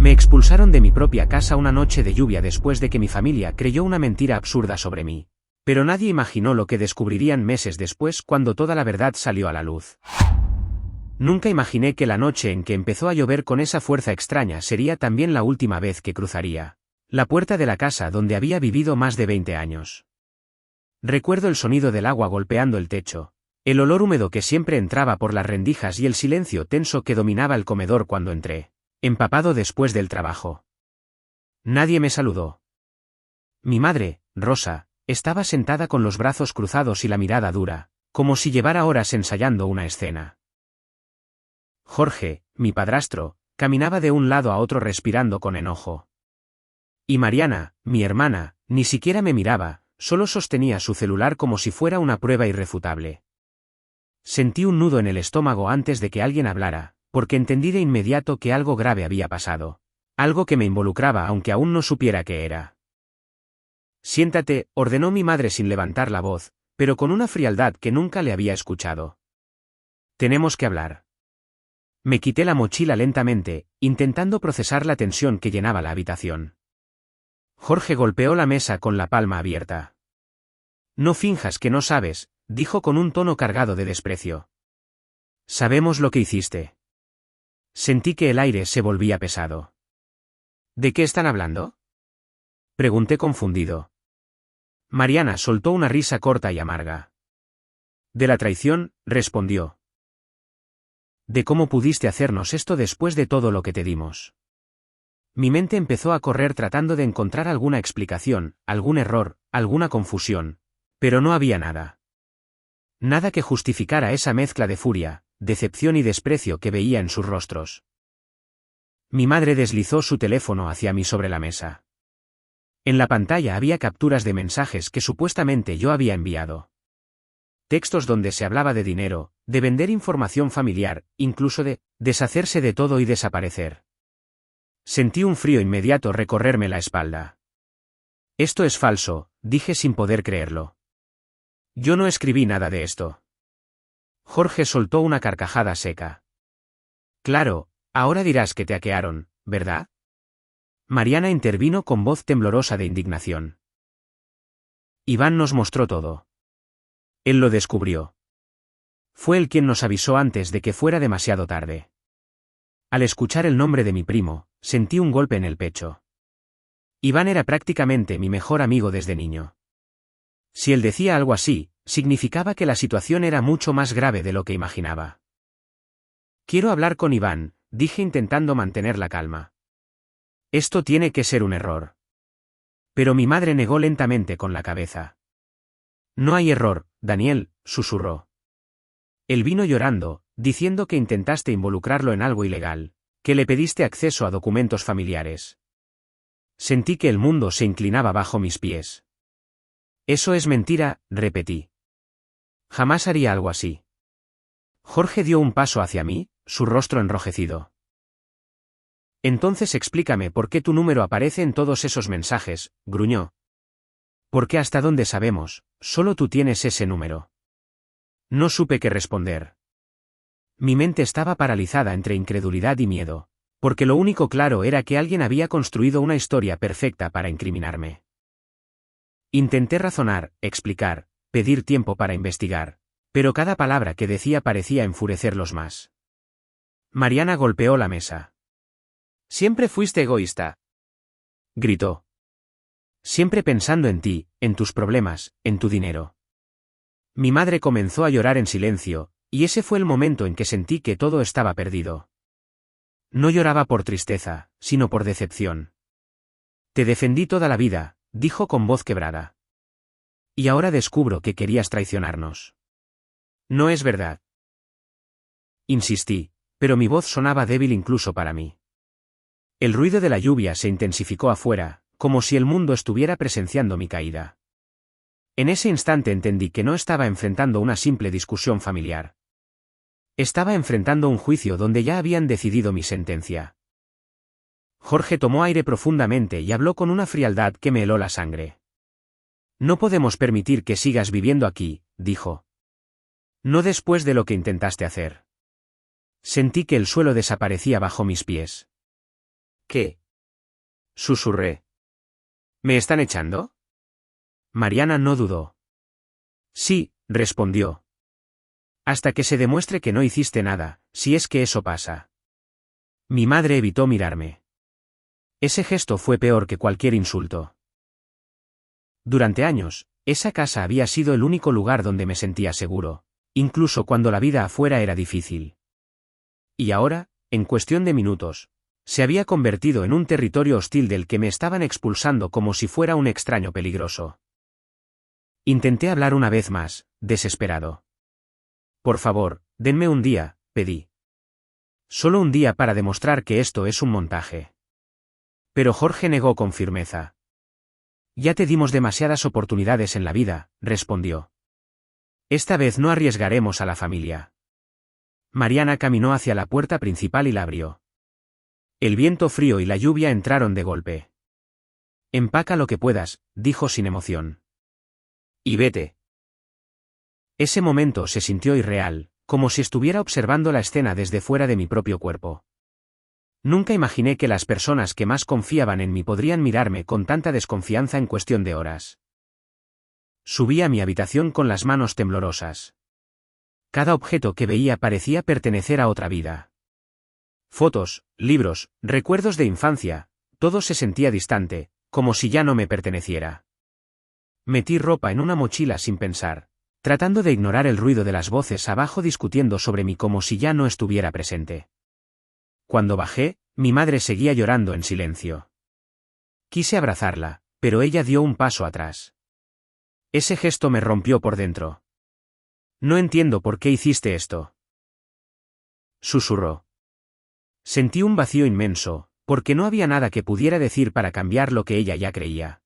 Me expulsaron de mi propia casa una noche de lluvia después de que mi familia creyó una mentira absurda sobre mí. Pero nadie imaginó lo que descubrirían meses después cuando toda la verdad salió a la luz. Nunca imaginé que la noche en que empezó a llover con esa fuerza extraña sería también la última vez que cruzaría la puerta de la casa donde había vivido más de 20 años. Recuerdo el sonido del agua golpeando el techo, el olor húmedo que siempre entraba por las rendijas y el silencio tenso que dominaba el comedor cuando entré, empapado después del trabajo. Nadie me saludó. Mi madre, Rosa, estaba sentada con los brazos cruzados y la mirada dura, como si llevara horas ensayando una escena. Jorge, mi padrastro, caminaba de un lado a otro respirando con enojo. Y Mariana, mi hermana, ni siquiera me miraba, solo sostenía su celular como si fuera una prueba irrefutable. Sentí un nudo en el estómago antes de que alguien hablara, porque entendí de inmediato que algo grave había pasado. Algo que me involucraba aunque aún no supiera qué era. Siéntate, ordenó mi madre sin levantar la voz, pero con una frialdad que nunca le había escuchado. Tenemos que hablar. Me quité la mochila lentamente, intentando procesar la tensión que llenaba la habitación. Jorge golpeó la mesa con la palma abierta. No finjas que no sabes, dijo con un tono cargado de desprecio. Sabemos lo que hiciste. Sentí que el aire se volvía pesado. ¿De qué están hablando?, pregunté confundido. Mariana soltó una risa corta y amarga. De la traición, respondió. De cómo pudiste hacernos esto después de todo lo que te dimos. Mi mente empezó a correr tratando de encontrar alguna explicación, algún error, alguna confusión. Pero no había nada. Nada que justificara esa mezcla de furia, decepción y desprecio que veía en sus rostros. Mi madre deslizó su teléfono hacia mí sobre la mesa. En la pantalla había capturas de mensajes que supuestamente yo había enviado. Textos donde se hablaba de dinero, de vender información familiar, incluso de deshacerse de todo y desaparecer. Sentí un frío inmediato recorrerme la espalda. Esto es falso, dije sin poder creerlo. Yo no escribí nada de esto. Jorge soltó una carcajada seca. Claro, ahora dirás que te hackearon, ¿verdad? Mariana intervino con voz temblorosa de indignación. Iván nos mostró todo. Él lo descubrió. Fue él quien nos avisó antes de que fuera demasiado tarde. Al escuchar el nombre de mi primo, sentí un golpe en el pecho. Iván era prácticamente mi mejor amigo desde niño. Si él decía algo así, significaba que la situación era mucho más grave de lo que imaginaba. Quiero hablar con Iván, dije intentando mantener la calma. Esto tiene que ser un error. Pero mi madre negó lentamente con la cabeza. No hay error, Daniel, susurró. Él vino llorando, diciendo que intentaste involucrarlo en algo ilegal, que le pediste acceso a documentos familiares. Sentí que el mundo se inclinaba bajo mis pies. Eso es mentira, repetí. Jamás haría algo así. Jorge dio un paso hacia mí, su rostro enrojecido. Entonces explícame por qué tu número aparece en todos esos mensajes, gruñó. Porque hasta donde sabemos, solo tú tienes ese número. No supe qué responder. Mi mente estaba paralizada entre incredulidad y miedo, porque lo único claro era que alguien había construido una historia perfecta para incriminarme. Intenté razonar, explicar, pedir tiempo para investigar, pero cada palabra que decía parecía enfurecerlos más. Mariana golpeó la mesa. Siempre fuiste egoísta, gritó. Siempre pensando en ti, en tus problemas, en tu dinero. Mi madre comenzó a llorar en silencio, y ese fue el momento en que sentí que todo estaba perdido. No lloraba por tristeza, sino por decepción. Te defendí toda la vida, dijo con voz quebrada. Y ahora descubro que querías traicionarnos. No es verdad. Insistí, pero mi voz sonaba débil incluso para mí. El ruido de la lluvia se intensificó afuera, como si el mundo estuviera presenciando mi caída. En ese instante entendí que no estaba enfrentando una simple discusión familiar. Estaba enfrentando un juicio donde ya habían decidido mi sentencia. Jorge tomó aire profundamente y habló con una frialdad que me heló la sangre. No podemos permitir que sigas viviendo aquí, dijo. No después de lo que intentaste hacer. Sentí que el suelo desaparecía bajo mis pies. ¿Qué? Susurré. ¿Me están echando? Mariana no dudó. Sí, respondió. Hasta que se demuestre que no hiciste nada, si es que eso pasa. Mi madre evitó mirarme. Ese gesto fue peor que cualquier insulto. Durante años, esa casa había sido el único lugar donde me sentía seguro, incluso cuando la vida afuera era difícil. Y ahora, en cuestión de minutos, se había convertido en un territorio hostil del que me estaban expulsando como si fuera un extraño peligroso. Intenté hablar una vez más, desesperado. Por favor, denme un día, pedí. Solo un día para demostrar que esto es un montaje. Pero Jorge negó con firmeza. Ya te dimos demasiadas oportunidades en la vida, respondió. Esta vez no arriesgaremos a la familia. Mariana caminó hacia la puerta principal y la abrió. El viento frío y la lluvia entraron de golpe. Empaca lo que puedas, dijo sin emoción. Y vete. Ese momento se sintió irreal, como si estuviera observando la escena desde fuera de mi propio cuerpo. Nunca imaginé que las personas que más confiaban en mí podrían mirarme con tanta desconfianza en cuestión de horas. Subí a mi habitación con las manos temblorosas. Cada objeto que veía parecía pertenecer a otra vida. Fotos, libros, recuerdos de infancia, todo se sentía distante, como si ya no me perteneciera. Metí ropa en una mochila sin pensar, tratando de ignorar el ruido de las voces abajo discutiendo sobre mí como si ya no estuviera presente. Cuando bajé, mi madre seguía llorando en silencio. Quise abrazarla, pero ella dio un paso atrás. Ese gesto me rompió por dentro. No entiendo por qué hiciste esto. Susurró. Sentí un vacío inmenso, porque no había nada que pudiera decir para cambiar lo que ella ya creía.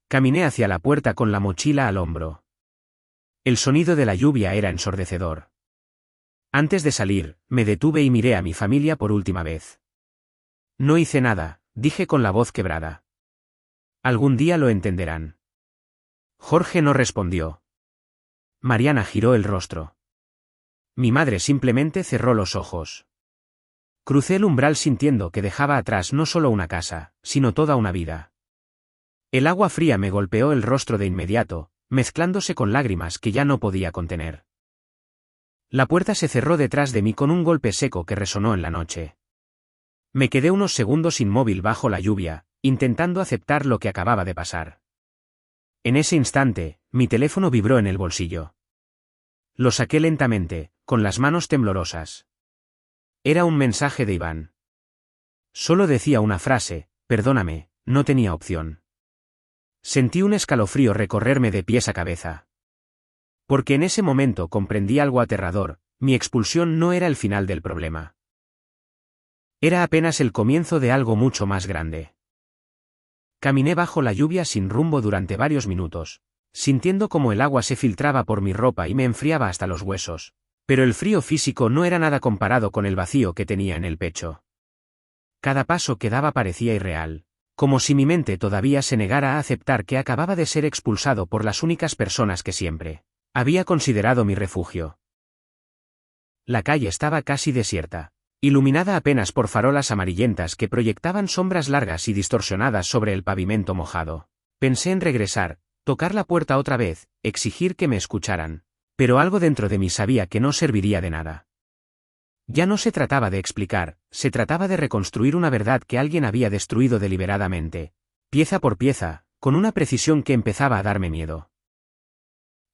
Caminé hacia la puerta con la mochila al hombro. El sonido de la lluvia era ensordecedor. Antes de salir, me detuve y miré a mi familia por última vez. No hice nada, dije con la voz quebrada. Algún día lo entenderán. Jorge no respondió. Mariana giró el rostro. Mi madre simplemente cerró los ojos. Crucé el umbral sintiendo que dejaba atrás no solo una casa, sino toda una vida. El agua fría me golpeó el rostro de inmediato, mezclándose con lágrimas que ya no podía contener. La puerta se cerró detrás de mí con un golpe seco que resonó en la noche. Me quedé unos segundos inmóvil bajo la lluvia, intentando aceptar lo que acababa de pasar. En ese instante, mi teléfono vibró en el bolsillo. Lo saqué lentamente, con las manos temblorosas. Era un mensaje de Iván. Solo decía una frase: perdóname, no tenía opción. Sentí un escalofrío recorrerme de pies a cabeza. Porque en ese momento comprendí algo aterrador: mi expulsión no era el final del problema. Era apenas el comienzo de algo mucho más grande. Caminé bajo la lluvia sin rumbo durante varios minutos, sintiendo como el agua se filtraba por mi ropa y me enfriaba hasta los huesos, pero el frío físico no era nada comparado con el vacío que tenía en el pecho. Cada paso que daba parecía irreal, como si mi mente todavía se negara a aceptar que acababa de ser expulsado por las únicas personas que siempre había considerado mi refugio. La calle estaba casi desierta, iluminada apenas por farolas amarillentas que proyectaban sombras largas y distorsionadas sobre el pavimento mojado. Pensé en regresar, tocar la puerta otra vez, exigir que me escucharan, pero algo dentro de mí sabía que no serviría de nada. Ya no se trataba de explicar, se trataba de reconstruir una verdad que alguien había destruido deliberadamente, pieza por pieza, con una precisión que empezaba a darme miedo.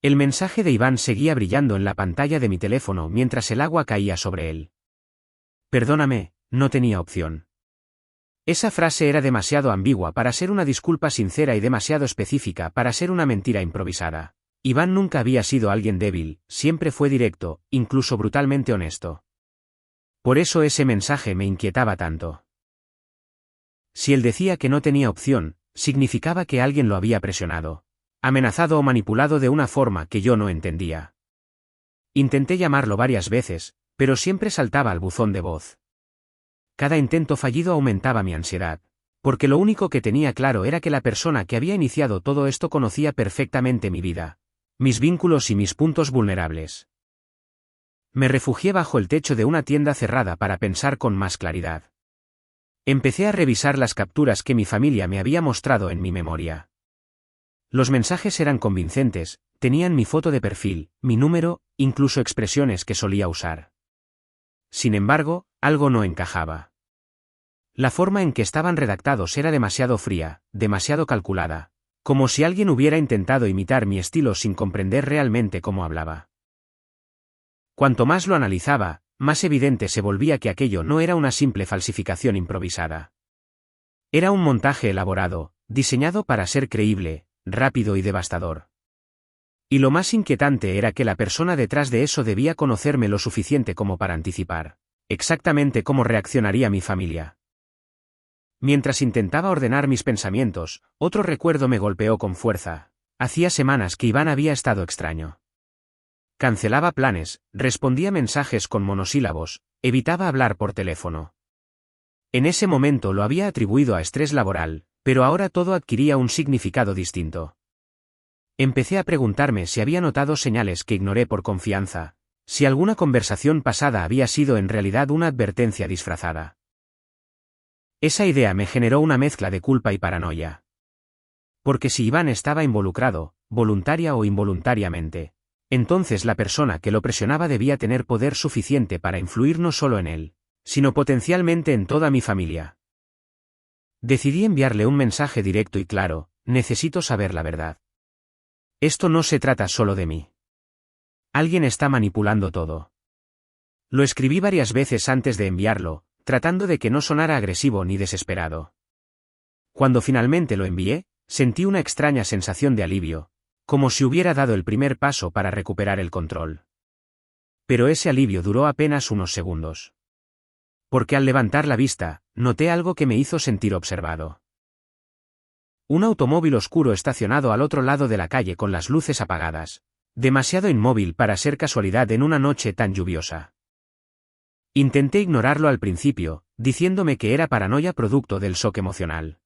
El mensaje de Iván seguía brillando en la pantalla de mi teléfono mientras el agua caía sobre él. Perdóname, no tenía opción. Esa frase era demasiado ambigua para ser una disculpa sincera y demasiado específica para ser una mentira improvisada. Iván nunca había sido alguien débil, siempre fue directo, incluso brutalmente honesto. Por eso ese mensaje me inquietaba tanto. Si él decía que no tenía opción, significaba que alguien lo había presionado, amenazado o manipulado de una forma que yo no entendía. Intenté llamarlo varias veces, pero siempre saltaba al buzón de voz. Cada intento fallido aumentaba mi ansiedad, porque lo único que tenía claro era que la persona que había iniciado todo esto conocía perfectamente mi vida, mis vínculos y mis puntos vulnerables. Me refugié bajo el techo de una tienda cerrada para pensar con más claridad. Empecé a revisar las capturas que mi familia me había mostrado en mi memoria. Los mensajes eran convincentes, tenían mi foto de perfil, mi número, incluso expresiones que solía usar. Sin embargo, algo no encajaba. La forma en que estaban redactados era demasiado fría, demasiado calculada, como si alguien hubiera intentado imitar mi estilo sin comprender realmente cómo hablaba. Cuanto más lo analizaba, más evidente se volvía que aquello no era una simple falsificación improvisada. Era un montaje elaborado, diseñado para ser creíble, rápido y devastador. Y lo más inquietante era que la persona detrás de eso debía conocerme lo suficiente como para anticipar exactamente cómo reaccionaría mi familia. Mientras intentaba ordenar mis pensamientos, otro recuerdo me golpeó con fuerza. Hacía semanas que Iván había estado extraño. Cancelaba planes, respondía mensajes con monosílabos, evitaba hablar por teléfono. En ese momento lo había atribuido a estrés laboral, pero ahora todo adquiría un significado distinto. Empecé a preguntarme si había notado señales que ignoré por confianza, si alguna conversación pasada había sido en realidad una advertencia disfrazada. Esa idea me generó una mezcla de culpa y paranoia. Porque si Iván estaba involucrado, voluntaria o involuntariamente, entonces la persona que lo presionaba debía tener poder suficiente para influir no solo en él, sino potencialmente en toda mi familia. Decidí enviarle un mensaje directo y claro: necesito saber la verdad. Esto no se trata solo de mí. Alguien está manipulando todo. Lo escribí varias veces antes de enviarlo, tratando de que no sonara agresivo ni desesperado. Cuando finalmente lo envié, sentí una extraña sensación de alivio, como si hubiera dado el primer paso para recuperar el control. Pero ese alivio duró apenas unos segundos. Porque al levantar la vista, noté algo que me hizo sentir observado. Un automóvil oscuro estacionado al otro lado de la calle con las luces apagadas, demasiado inmóvil para ser casualidad en una noche tan lluviosa. Intenté ignorarlo al principio, diciéndome que era paranoia producto del shock emocional.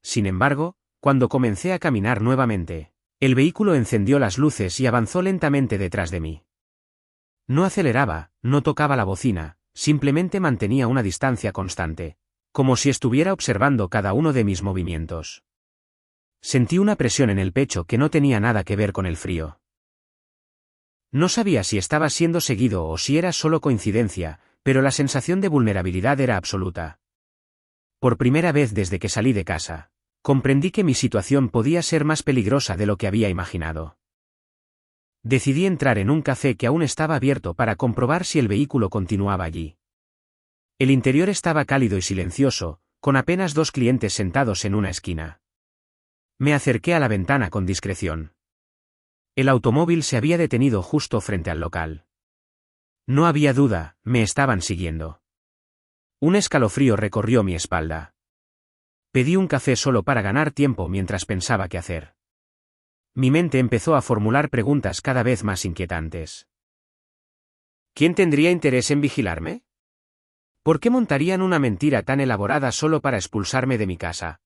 Sin embargo, cuando comencé a caminar nuevamente, el vehículo encendió las luces y avanzó lentamente detrás de mí. No aceleraba, no tocaba la bocina, simplemente mantenía una distancia constante, como si estuviera observando cada uno de mis movimientos. Sentí una presión en el pecho que no tenía nada que ver con el frío. No sabía si estaba siendo seguido o si era solo coincidencia, pero la sensación de vulnerabilidad era absoluta. Por primera vez desde que salí de casa, comprendí que mi situación podía ser más peligrosa de lo que había imaginado. Decidí entrar en un café que aún estaba abierto para comprobar si el vehículo continuaba allí. El interior estaba cálido y silencioso, con apenas 2 clientes sentados en una esquina. Me acerqué a la ventana con discreción. El automóvil se había detenido justo frente al local. No había duda, me estaban siguiendo. Un escalofrío recorrió mi espalda. Pedí un café solo para ganar tiempo mientras pensaba qué hacer. Mi mente empezó a formular preguntas cada vez más inquietantes. ¿Quién tendría interés en vigilarme? ¿Por qué montarían una mentira tan elaborada solo para expulsarme de mi casa?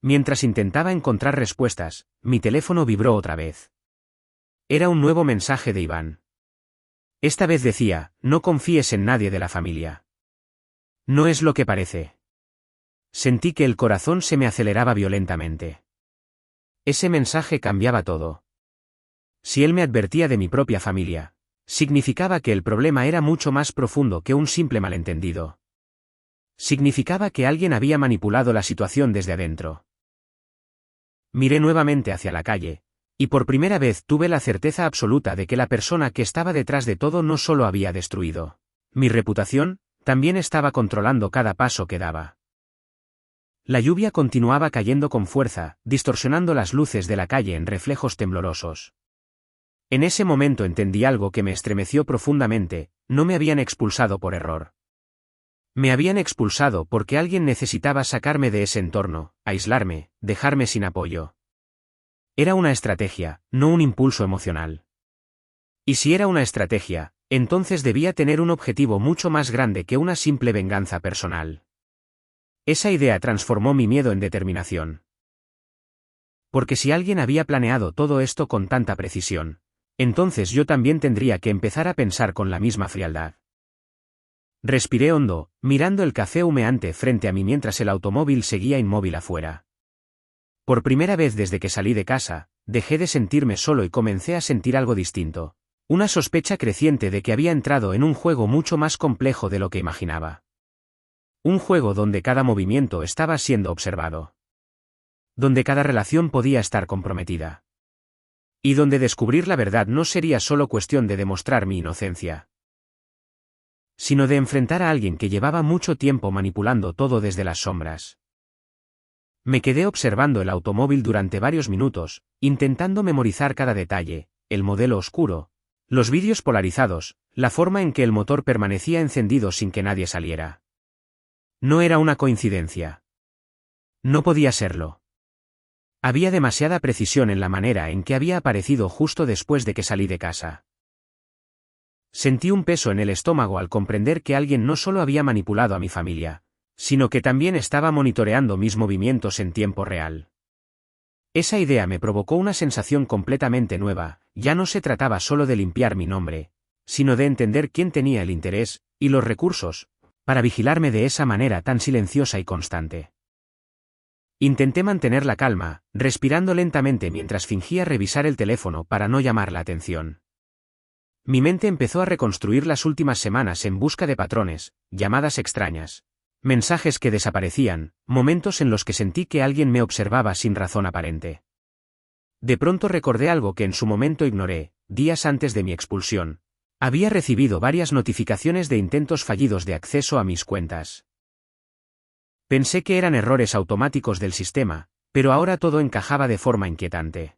Mientras intentaba encontrar respuestas, mi teléfono vibró otra vez. Era un nuevo mensaje de Iván. Esta vez decía: no confíes en nadie de la familia. No es lo que parece. Sentí que el corazón se me aceleraba violentamente. Ese mensaje cambiaba todo. Si él me advertía de mi propia familia, significaba que el problema era mucho más profundo que un simple malentendido. Significaba que alguien había manipulado la situación desde adentro. Miré nuevamente hacia la calle, y por primera vez tuve la certeza absoluta de que la persona que estaba detrás de todo no solo había destruido mi reputación, también estaba controlando cada paso que daba. La lluvia continuaba cayendo con fuerza, distorsionando las luces de la calle en reflejos temblorosos. En ese momento entendí algo que me estremeció profundamente: no me habían expulsado por error. Me habían expulsado porque alguien necesitaba sacarme de ese entorno, aislarme, dejarme sin apoyo. Era una estrategia, no un impulso emocional. Y si era una estrategia, entonces debía tener un objetivo mucho más grande que una simple venganza personal. Esa idea transformó mi miedo en determinación. Porque si alguien había planeado todo esto con tanta precisión, entonces yo también tendría que empezar a pensar con la misma frialdad. Respiré hondo, mirando el café humeante frente a mí mientras el automóvil seguía inmóvil afuera. Por primera vez desde que salí de casa, dejé de sentirme solo y comencé a sentir algo distinto. Una sospecha creciente de que había entrado en un juego mucho más complejo de lo que imaginaba. Un juego donde cada movimiento estaba siendo observado. Donde cada relación podía estar comprometida. Y donde descubrir la verdad no sería solo cuestión de demostrar mi inocencia, sino de enfrentar a alguien que llevaba mucho tiempo manipulando todo desde las sombras. Me quedé observando el automóvil durante varios minutos, intentando memorizar cada detalle, el modelo oscuro, los vídeos polarizados, la forma en que el motor permanecía encendido sin que nadie saliera. No era una coincidencia. No podía serlo. Había demasiada precisión en la manera en que había aparecido justo después de que salí de casa. Sentí un peso en el estómago al comprender que alguien no solo había manipulado a mi familia, sino que también estaba monitoreando mis movimientos en tiempo real. Esa idea me provocó una sensación completamente nueva. Ya no se trataba solo de limpiar mi nombre, sino de entender quién tenía el interés, y los recursos, para vigilarme de esa manera tan silenciosa y constante. Intenté mantener la calma, respirando lentamente mientras fingía revisar el teléfono para no llamar la atención. Mi mente empezó a reconstruir las últimas semanas en busca de patrones, llamadas extrañas, mensajes que desaparecían, momentos en los que sentí que alguien me observaba sin razón aparente. De pronto recordé algo que en su momento ignoré. Días antes de mi expulsión, había recibido varias notificaciones de intentos fallidos de acceso a mis cuentas. Pensé que eran errores automáticos del sistema, pero ahora todo encajaba de forma inquietante.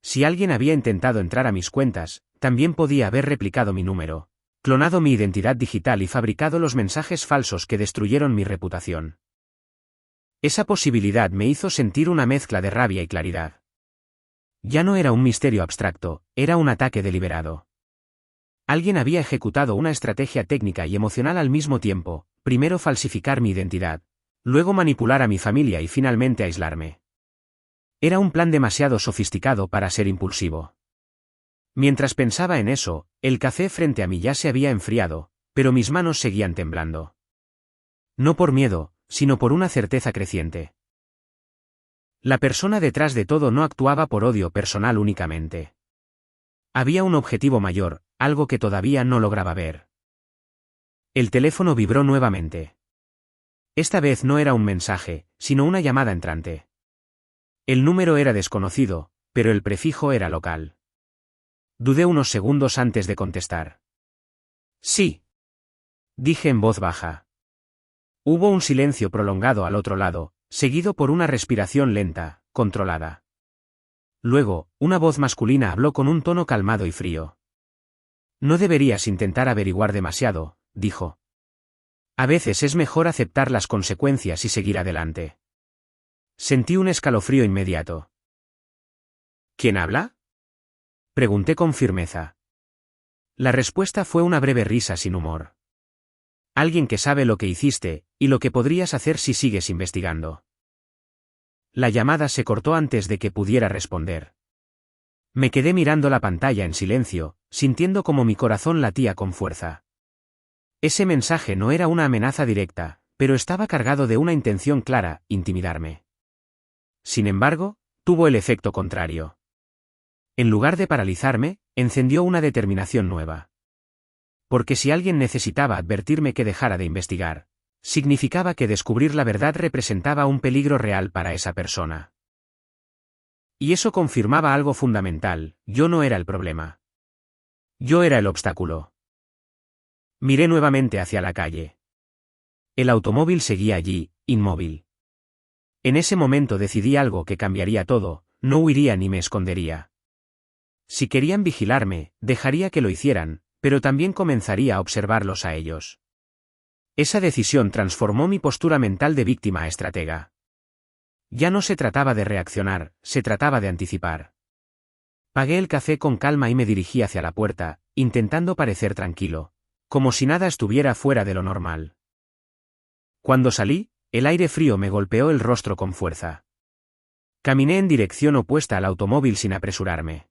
Si alguien había intentado entrar a mis cuentas, también podía haber replicado mi número, clonado mi identidad digital y fabricado los mensajes falsos que destruyeron mi reputación. Esa posibilidad me hizo sentir una mezcla de rabia y claridad. Ya no era un misterio abstracto, era un ataque deliberado. Alguien había ejecutado una estrategia técnica y emocional al mismo tiempo, primero falsificar mi identidad, luego manipular a mi familia y finalmente aislarme. Era un plan demasiado sofisticado para ser impulsivo. Mientras pensaba en eso, el café frente a mí ya se había enfriado, pero mis manos seguían temblando. No por miedo, sino por una certeza creciente. La persona detrás de todo no actuaba por odio personal únicamente. Había un objetivo mayor, algo que todavía no lograba ver. El teléfono vibró nuevamente. Esta vez no era un mensaje, sino una llamada entrante. El número era desconocido, pero el prefijo era local. Dudé unos segundos antes de contestar. Sí, dije en voz baja. Hubo un silencio prolongado al otro lado, seguido por una respiración lenta, controlada. Luego, una voz masculina habló con un tono calmado y frío. No deberías intentar averiguar demasiado, dijo. A veces es mejor aceptar las consecuencias y seguir adelante. Sentí un escalofrío inmediato. ¿Quién habla?, pregunté con firmeza. La respuesta fue una breve risa sin humor. Alguien que sabe lo que hiciste, y lo que podrías hacer si sigues investigando. La llamada se cortó antes de que pudiera responder. Me quedé mirando la pantalla en silencio, sintiendo como mi corazón latía con fuerza. Ese mensaje no era una amenaza directa, pero estaba cargado de una intención clara: intimidarme. Sin embargo, tuvo el efecto contrario. En lugar de paralizarme, encendió una determinación nueva. Porque si alguien necesitaba advertirme que dejara de investigar, significaba que descubrir la verdad representaba un peligro real para esa persona. Y eso confirmaba algo fundamental: yo no era el problema. Yo era el obstáculo. Miré nuevamente hacia la calle. El automóvil seguía allí, inmóvil. En ese momento decidí algo que cambiaría todo: no huiría ni me escondería. Si querían vigilarme, dejaría que lo hicieran, pero también comenzaría a observarlos a ellos. Esa decisión transformó mi postura mental de víctima a estratega. Ya no se trataba de reaccionar, se trataba de anticipar. Pagué el café con calma y me dirigí hacia la puerta, intentando parecer tranquilo, como si nada estuviera fuera de lo normal. Cuando salí, el aire frío me golpeó el rostro con fuerza. Caminé en dirección opuesta al automóvil sin apresurarme.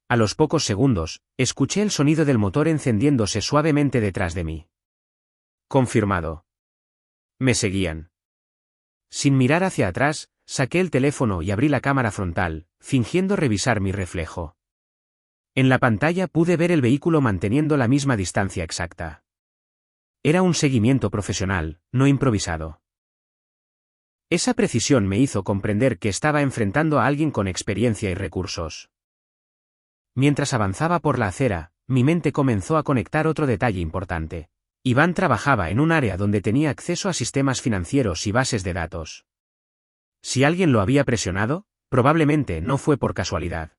A los pocos segundos, escuché el sonido del motor encendiéndose suavemente detrás de mí. Confirmado. Me seguían. Sin mirar hacia atrás, saqué el teléfono y abrí la cámara frontal, fingiendo revisar mi reflejo. En la pantalla pude ver el vehículo manteniendo la misma distancia exacta. Era un seguimiento profesional, no improvisado. Esa precisión me hizo comprender que estaba enfrentando a alguien con experiencia y recursos. Mientras avanzaba por la acera, mi mente comenzó a conectar otro detalle importante. Iván trabajaba en un área donde tenía acceso a sistemas financieros y bases de datos. Si alguien lo había presionado, probablemente no fue por casualidad.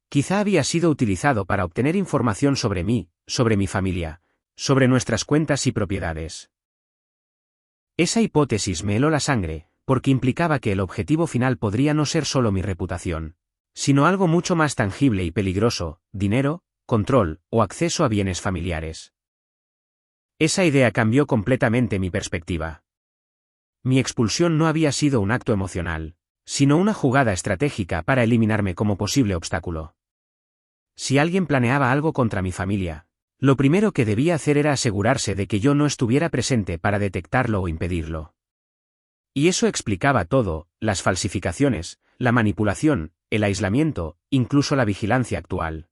Quizá había sido utilizado para obtener información sobre mí, sobre mi familia, sobre nuestras cuentas y propiedades. Esa hipótesis me heló la sangre, porque implicaba que el objetivo final podría no ser solo mi reputación, sino algo mucho más tangible y peligroso: dinero, control o acceso a bienes familiares. Esa idea cambió completamente mi perspectiva. Mi expulsión no había sido un acto emocional, sino una jugada estratégica para eliminarme como posible obstáculo. Si alguien planeaba algo contra mi familia, lo primero que debía hacer era asegurarse de que yo no estuviera presente para detectarlo o impedirlo. Y eso explicaba todo: las falsificaciones, la manipulación, el aislamiento, incluso la vigilancia actual.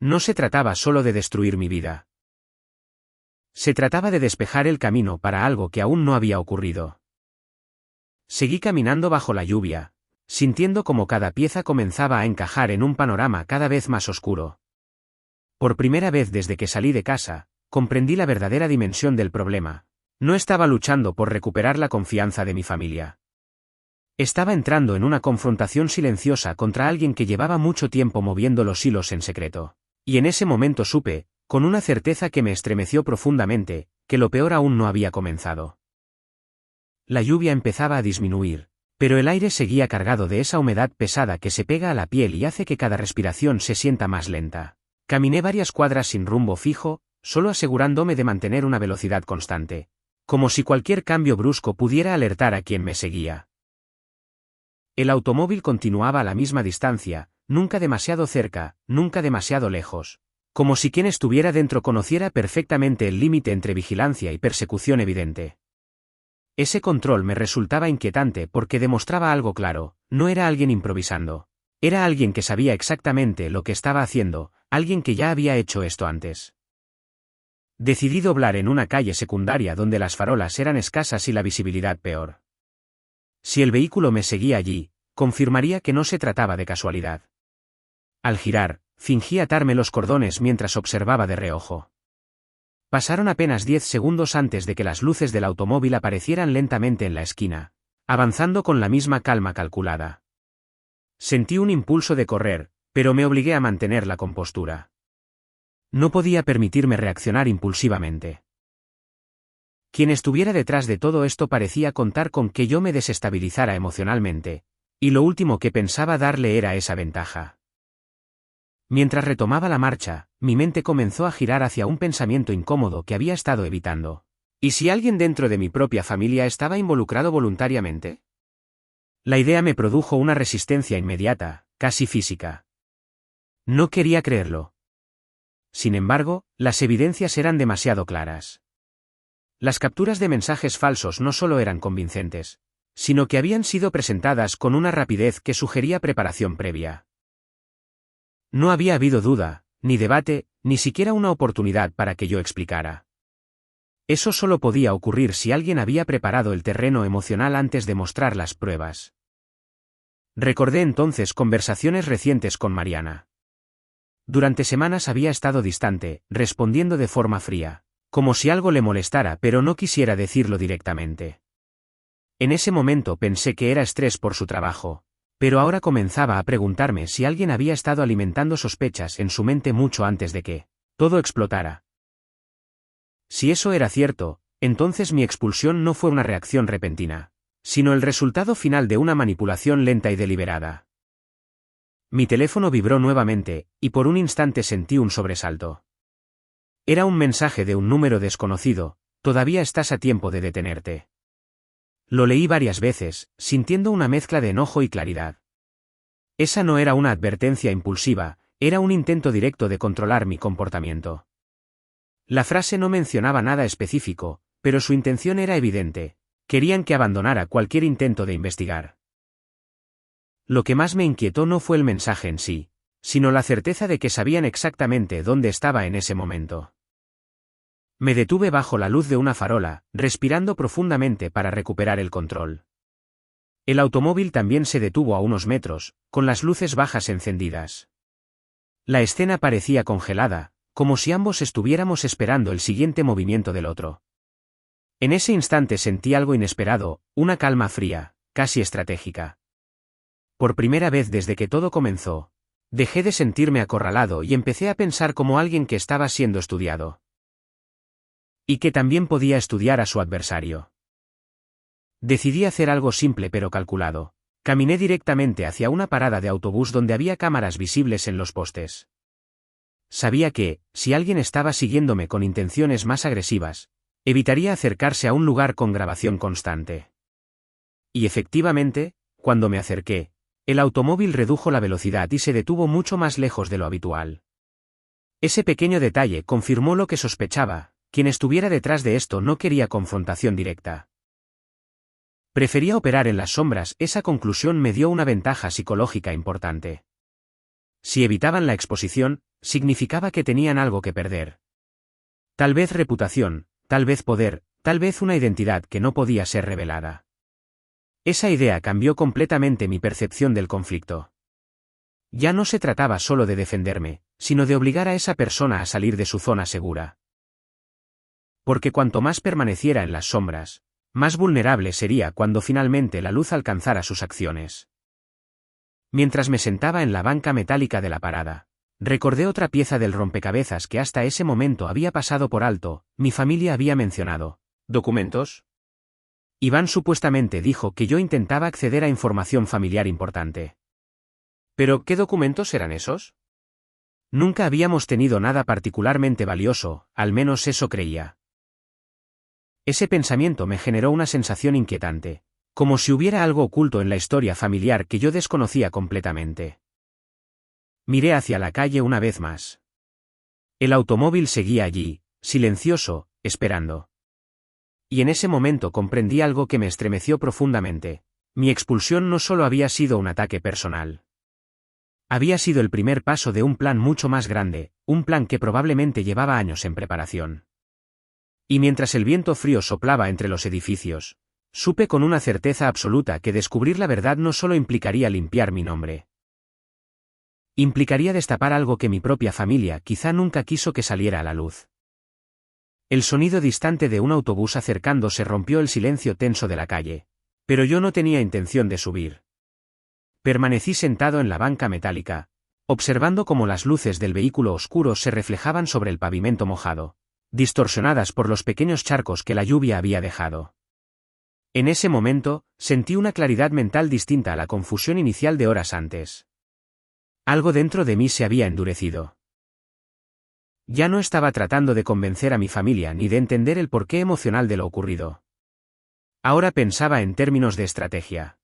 No se trataba solo de destruir mi vida. Se trataba de despejar el camino para algo que aún no había ocurrido. Seguí caminando bajo la lluvia, sintiendo como cada pieza comenzaba a encajar en un panorama cada vez más oscuro. Por primera vez desde que salí de casa, comprendí la verdadera dimensión del problema. No estaba luchando por recuperar la confianza de mi familia. Estaba entrando en una confrontación silenciosa contra alguien que llevaba mucho tiempo moviendo los hilos en secreto. Y en ese momento supe, con una certeza que me estremeció profundamente, que lo peor aún no había comenzado. La lluvia empezaba a disminuir, pero el aire seguía cargado de esa humedad pesada que se pega a la piel y hace que cada respiración se sienta más lenta. Caminé varias cuadras sin rumbo fijo, solo asegurándome de mantener una velocidad constante, como si cualquier cambio brusco pudiera alertar a quien me seguía. El automóvil continuaba a la misma distancia, nunca demasiado cerca, nunca demasiado lejos, como si quien estuviera dentro conociera perfectamente el límite entre vigilancia y persecución evidente. Ese control me resultaba inquietante porque demostraba algo claro: no era alguien improvisando. Era alguien que sabía exactamente lo que estaba haciendo, alguien que ya había hecho esto antes. Decidí doblar en una calle secundaria donde las farolas eran escasas y la visibilidad peor. Si el vehículo me seguía allí, confirmaría que no se trataba de casualidad. Al girar, fingí atarme los cordones mientras observaba de reojo. Pasaron apenas 10 segundos antes de que las luces del automóvil aparecieran lentamente en la esquina, avanzando con la misma calma calculada. Sentí un impulso de correr, pero me obligué a mantener la compostura. No podía permitirme reaccionar impulsivamente. Quien estuviera detrás de todo esto parecía contar con que yo me desestabilizara emocionalmente, y lo último que pensaba darle era esa ventaja. Mientras retomaba la marcha, mi mente comenzó a girar hacia un pensamiento incómodo que había estado evitando. ¿Y si alguien dentro de mi propia familia estaba involucrado voluntariamente? La idea me produjo una resistencia inmediata, casi física. No quería creerlo. Sin embargo, las evidencias eran demasiado claras. Las capturas de mensajes falsos no solo eran convincentes, sino que habían sido presentadas con una rapidez que sugería preparación previa. No había habido duda, ni debate, ni siquiera una oportunidad para que yo explicara. Eso solo podía ocurrir si alguien había preparado el terreno emocional antes de mostrar las pruebas. Recordé entonces conversaciones recientes con Mariana. Durante semanas había estado distante, respondiendo de forma fría, como si algo le molestara pero no quisiera decirlo directamente. En ese momento pensé que era estrés por su trabajo, pero ahora comenzaba a preguntarme si alguien había estado alimentando sospechas en su mente mucho antes de que todo explotara. Si eso era cierto, entonces mi expulsión no fue una reacción repentina, sino el resultado final de una manipulación lenta y deliberada. Mi teléfono vibró nuevamente, y por un instante sentí un sobresalto. Era un mensaje de un número desconocido: todavía estás a tiempo de detenerte. Lo leí varias veces, sintiendo una mezcla de enojo y claridad. Esa no era una advertencia impulsiva, era un intento directo de controlar mi comportamiento. La frase no mencionaba nada específico, pero su intención era evidente. Querían que abandonara cualquier intento de investigar. Lo que más me inquietó no fue el mensaje en sí, sino la certeza de que sabían exactamente dónde estaba en ese momento. Me detuve bajo la luz de una farola, respirando profundamente para recuperar el control. El automóvil también se detuvo a unos metros, con las luces bajas encendidas. La escena parecía congelada, como si ambos estuviéramos esperando el siguiente movimiento del otro. En ese instante sentí algo inesperado, una calma fría, casi estratégica. Por primera vez desde que todo comenzó, dejé de sentirme acorralado y empecé a pensar como alguien que estaba siendo estudiado. Y que también podía estudiar a su adversario. Decidí hacer algo simple pero calculado. Caminé directamente hacia una parada de autobús donde había cámaras visibles en los postes. Sabía que, si alguien estaba siguiéndome con intenciones más agresivas, evitaría acercarse a un lugar con grabación constante. Y efectivamente, cuando me acerqué, el automóvil redujo la velocidad y se detuvo mucho más lejos de lo habitual. Ese pequeño detalle confirmó lo que sospechaba: quien estuviera detrás de esto no quería confrontación directa. Prefería operar en las sombras. Esa conclusión me dio una ventaja psicológica importante. Si evitaban la exposición, significaba que tenían algo que perder. Tal vez reputación, tal vez poder, tal vez una identidad que no podía ser revelada. Esa idea cambió completamente mi percepción del conflicto. Ya no se trataba solo de defenderme, sino de obligar a esa persona a salir de su zona segura. Porque cuanto más permaneciera en las sombras, más vulnerable sería cuando finalmente la luz alcanzara sus acciones. Mientras me sentaba en la banca metálica de la parada, recordé otra pieza del rompecabezas que hasta ese momento había pasado por alto. Mi familia había mencionado ¿documentos? Iván supuestamente dijo que yo intentaba acceder a información familiar importante. ¿Pero qué documentos eran esos? Nunca habíamos tenido nada particularmente valioso, al menos eso creía. Ese pensamiento me generó una sensación inquietante, como si hubiera algo oculto en la historia familiar que yo desconocía completamente. Miré hacia la calle una vez más. El automóvil seguía allí, silencioso, esperando. Y en ese momento comprendí algo que me estremeció profundamente. Mi expulsión no solo había sido un ataque personal. Había sido el primer paso de un plan mucho más grande, un plan que probablemente llevaba años en preparación. Y mientras el viento frío soplaba entre los edificios, supe con una certeza absoluta que descubrir la verdad no solo implicaría limpiar mi nombre. Implicaría destapar algo que mi propia familia quizá nunca quiso que saliera a la luz. El sonido distante de un autobús acercándose rompió el silencio tenso de la calle, pero yo no tenía intención de subir. Permanecí sentado en la banca metálica, observando cómo las luces del vehículo oscuro se reflejaban sobre el pavimento mojado, distorsionadas por los pequeños charcos que la lluvia había dejado. En ese momento, sentí una claridad mental distinta a la confusión inicial de horas antes. Algo dentro de mí se había endurecido. Ya no estaba tratando de convencer a mi familia ni de entender el porqué emocional de lo ocurrido. Ahora pensaba en términos de estrategia.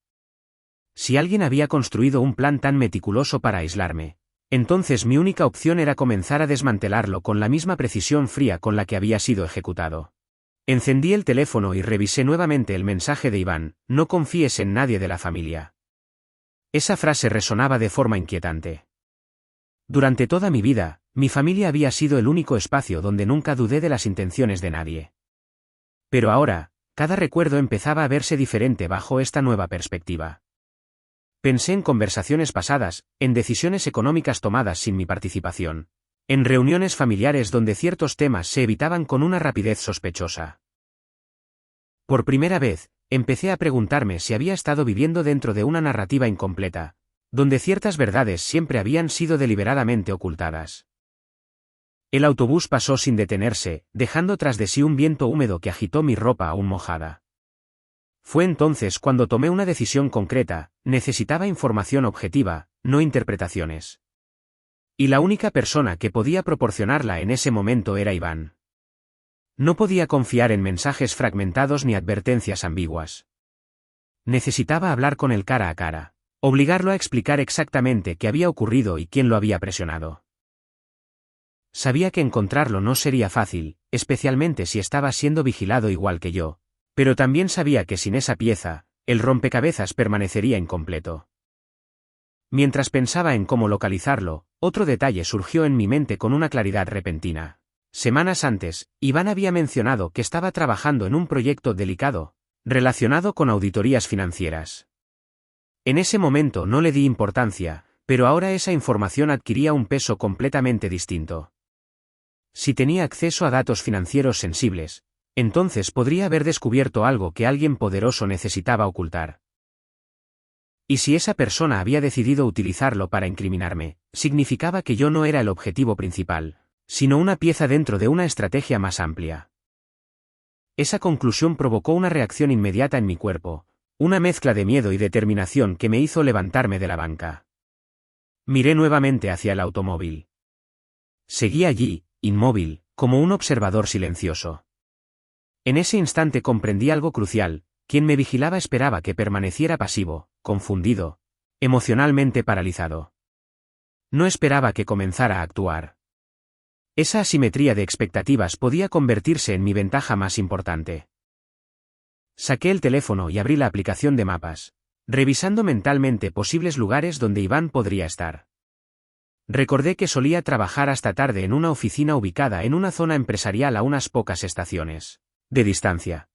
Si alguien había construido un plan tan meticuloso para aislarme, entonces mi única opción era comenzar a desmantelarlo con la misma precisión fría con la que había sido ejecutado. Encendí el teléfono y revisé nuevamente el mensaje de Iván: no confíes en nadie de la familia. Esa frase resonaba de forma inquietante. Durante toda mi vida, mi familia había sido el único espacio donde nunca dudé de las intenciones de nadie. Pero ahora, cada recuerdo empezaba a verse diferente bajo esta nueva perspectiva. Pensé en conversaciones pasadas, en decisiones económicas tomadas sin mi participación, en reuniones familiares donde ciertos temas se evitaban con una rapidez sospechosa. Por primera vez, empecé a preguntarme si había estado viviendo dentro de una narrativa incompleta, donde ciertas verdades siempre habían sido deliberadamente ocultadas. El autobús pasó sin detenerse, dejando tras de sí un viento húmedo que agitó mi ropa aún mojada. Fue entonces cuando tomé una decisión concreta: necesitaba información objetiva, no interpretaciones. Y la única persona que podía proporcionarla en ese momento era Iván. No podía confiar en mensajes fragmentados ni advertencias ambiguas. Necesitaba hablar con él cara a cara, obligarlo a explicar exactamente qué había ocurrido y quién lo había presionado. Sabía que encontrarlo no sería fácil, especialmente si estaba siendo vigilado igual que yo, pero también sabía que sin esa pieza, el rompecabezas permanecería incompleto. Mientras pensaba en cómo localizarlo, otro detalle surgió en mi mente con una claridad repentina. Semanas antes, Iván había mencionado que estaba trabajando en un proyecto delicado, relacionado con auditorías financieras. En ese momento no le di importancia, pero ahora esa información adquiría un peso completamente distinto. Si tenía acceso a datos financieros sensibles, entonces podría haber descubierto algo que alguien poderoso necesitaba ocultar. Y si esa persona había decidido utilizarlo para incriminarme, significaba que yo no era el objetivo principal, sino una pieza dentro de una estrategia más amplia. Esa conclusión provocó una reacción inmediata en mi cuerpo, una mezcla de miedo y determinación que me hizo levantarme de la banca. Miré nuevamente hacia el automóvil. Seguí allí, inmóvil, como un observador silencioso. En ese instante comprendí algo crucial: quien me vigilaba esperaba que permaneciera pasivo, confundido, emocionalmente paralizado. No esperaba que comenzara a actuar. Esa asimetría de expectativas podía convertirse en mi ventaja más importante. Saqué el teléfono y abrí la aplicación de mapas, revisando mentalmente posibles lugares donde Iván podría estar. Recordé que solía trabajar hasta tarde en una oficina ubicada en una zona empresarial a unas pocas estaciones de distancia.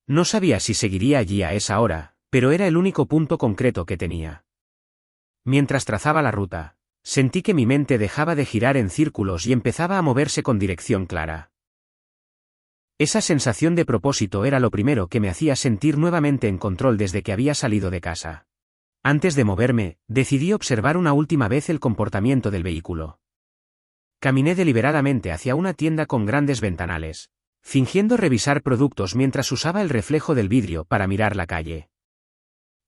No sabía si seguiría allí a esa hora, pero era el único punto concreto que tenía. Mientras trazaba la ruta, sentí que mi mente dejaba de girar en círculos y empezaba a moverse con dirección clara. Esa sensación de propósito era lo primero que me hacía sentir nuevamente en control desde que había salido de casa. Antes de moverme, decidí observar una última vez el comportamiento del vehículo. Caminé deliberadamente hacia una tienda con grandes ventanales, fingiendo revisar productos mientras usaba el reflejo del vidrio para mirar la calle.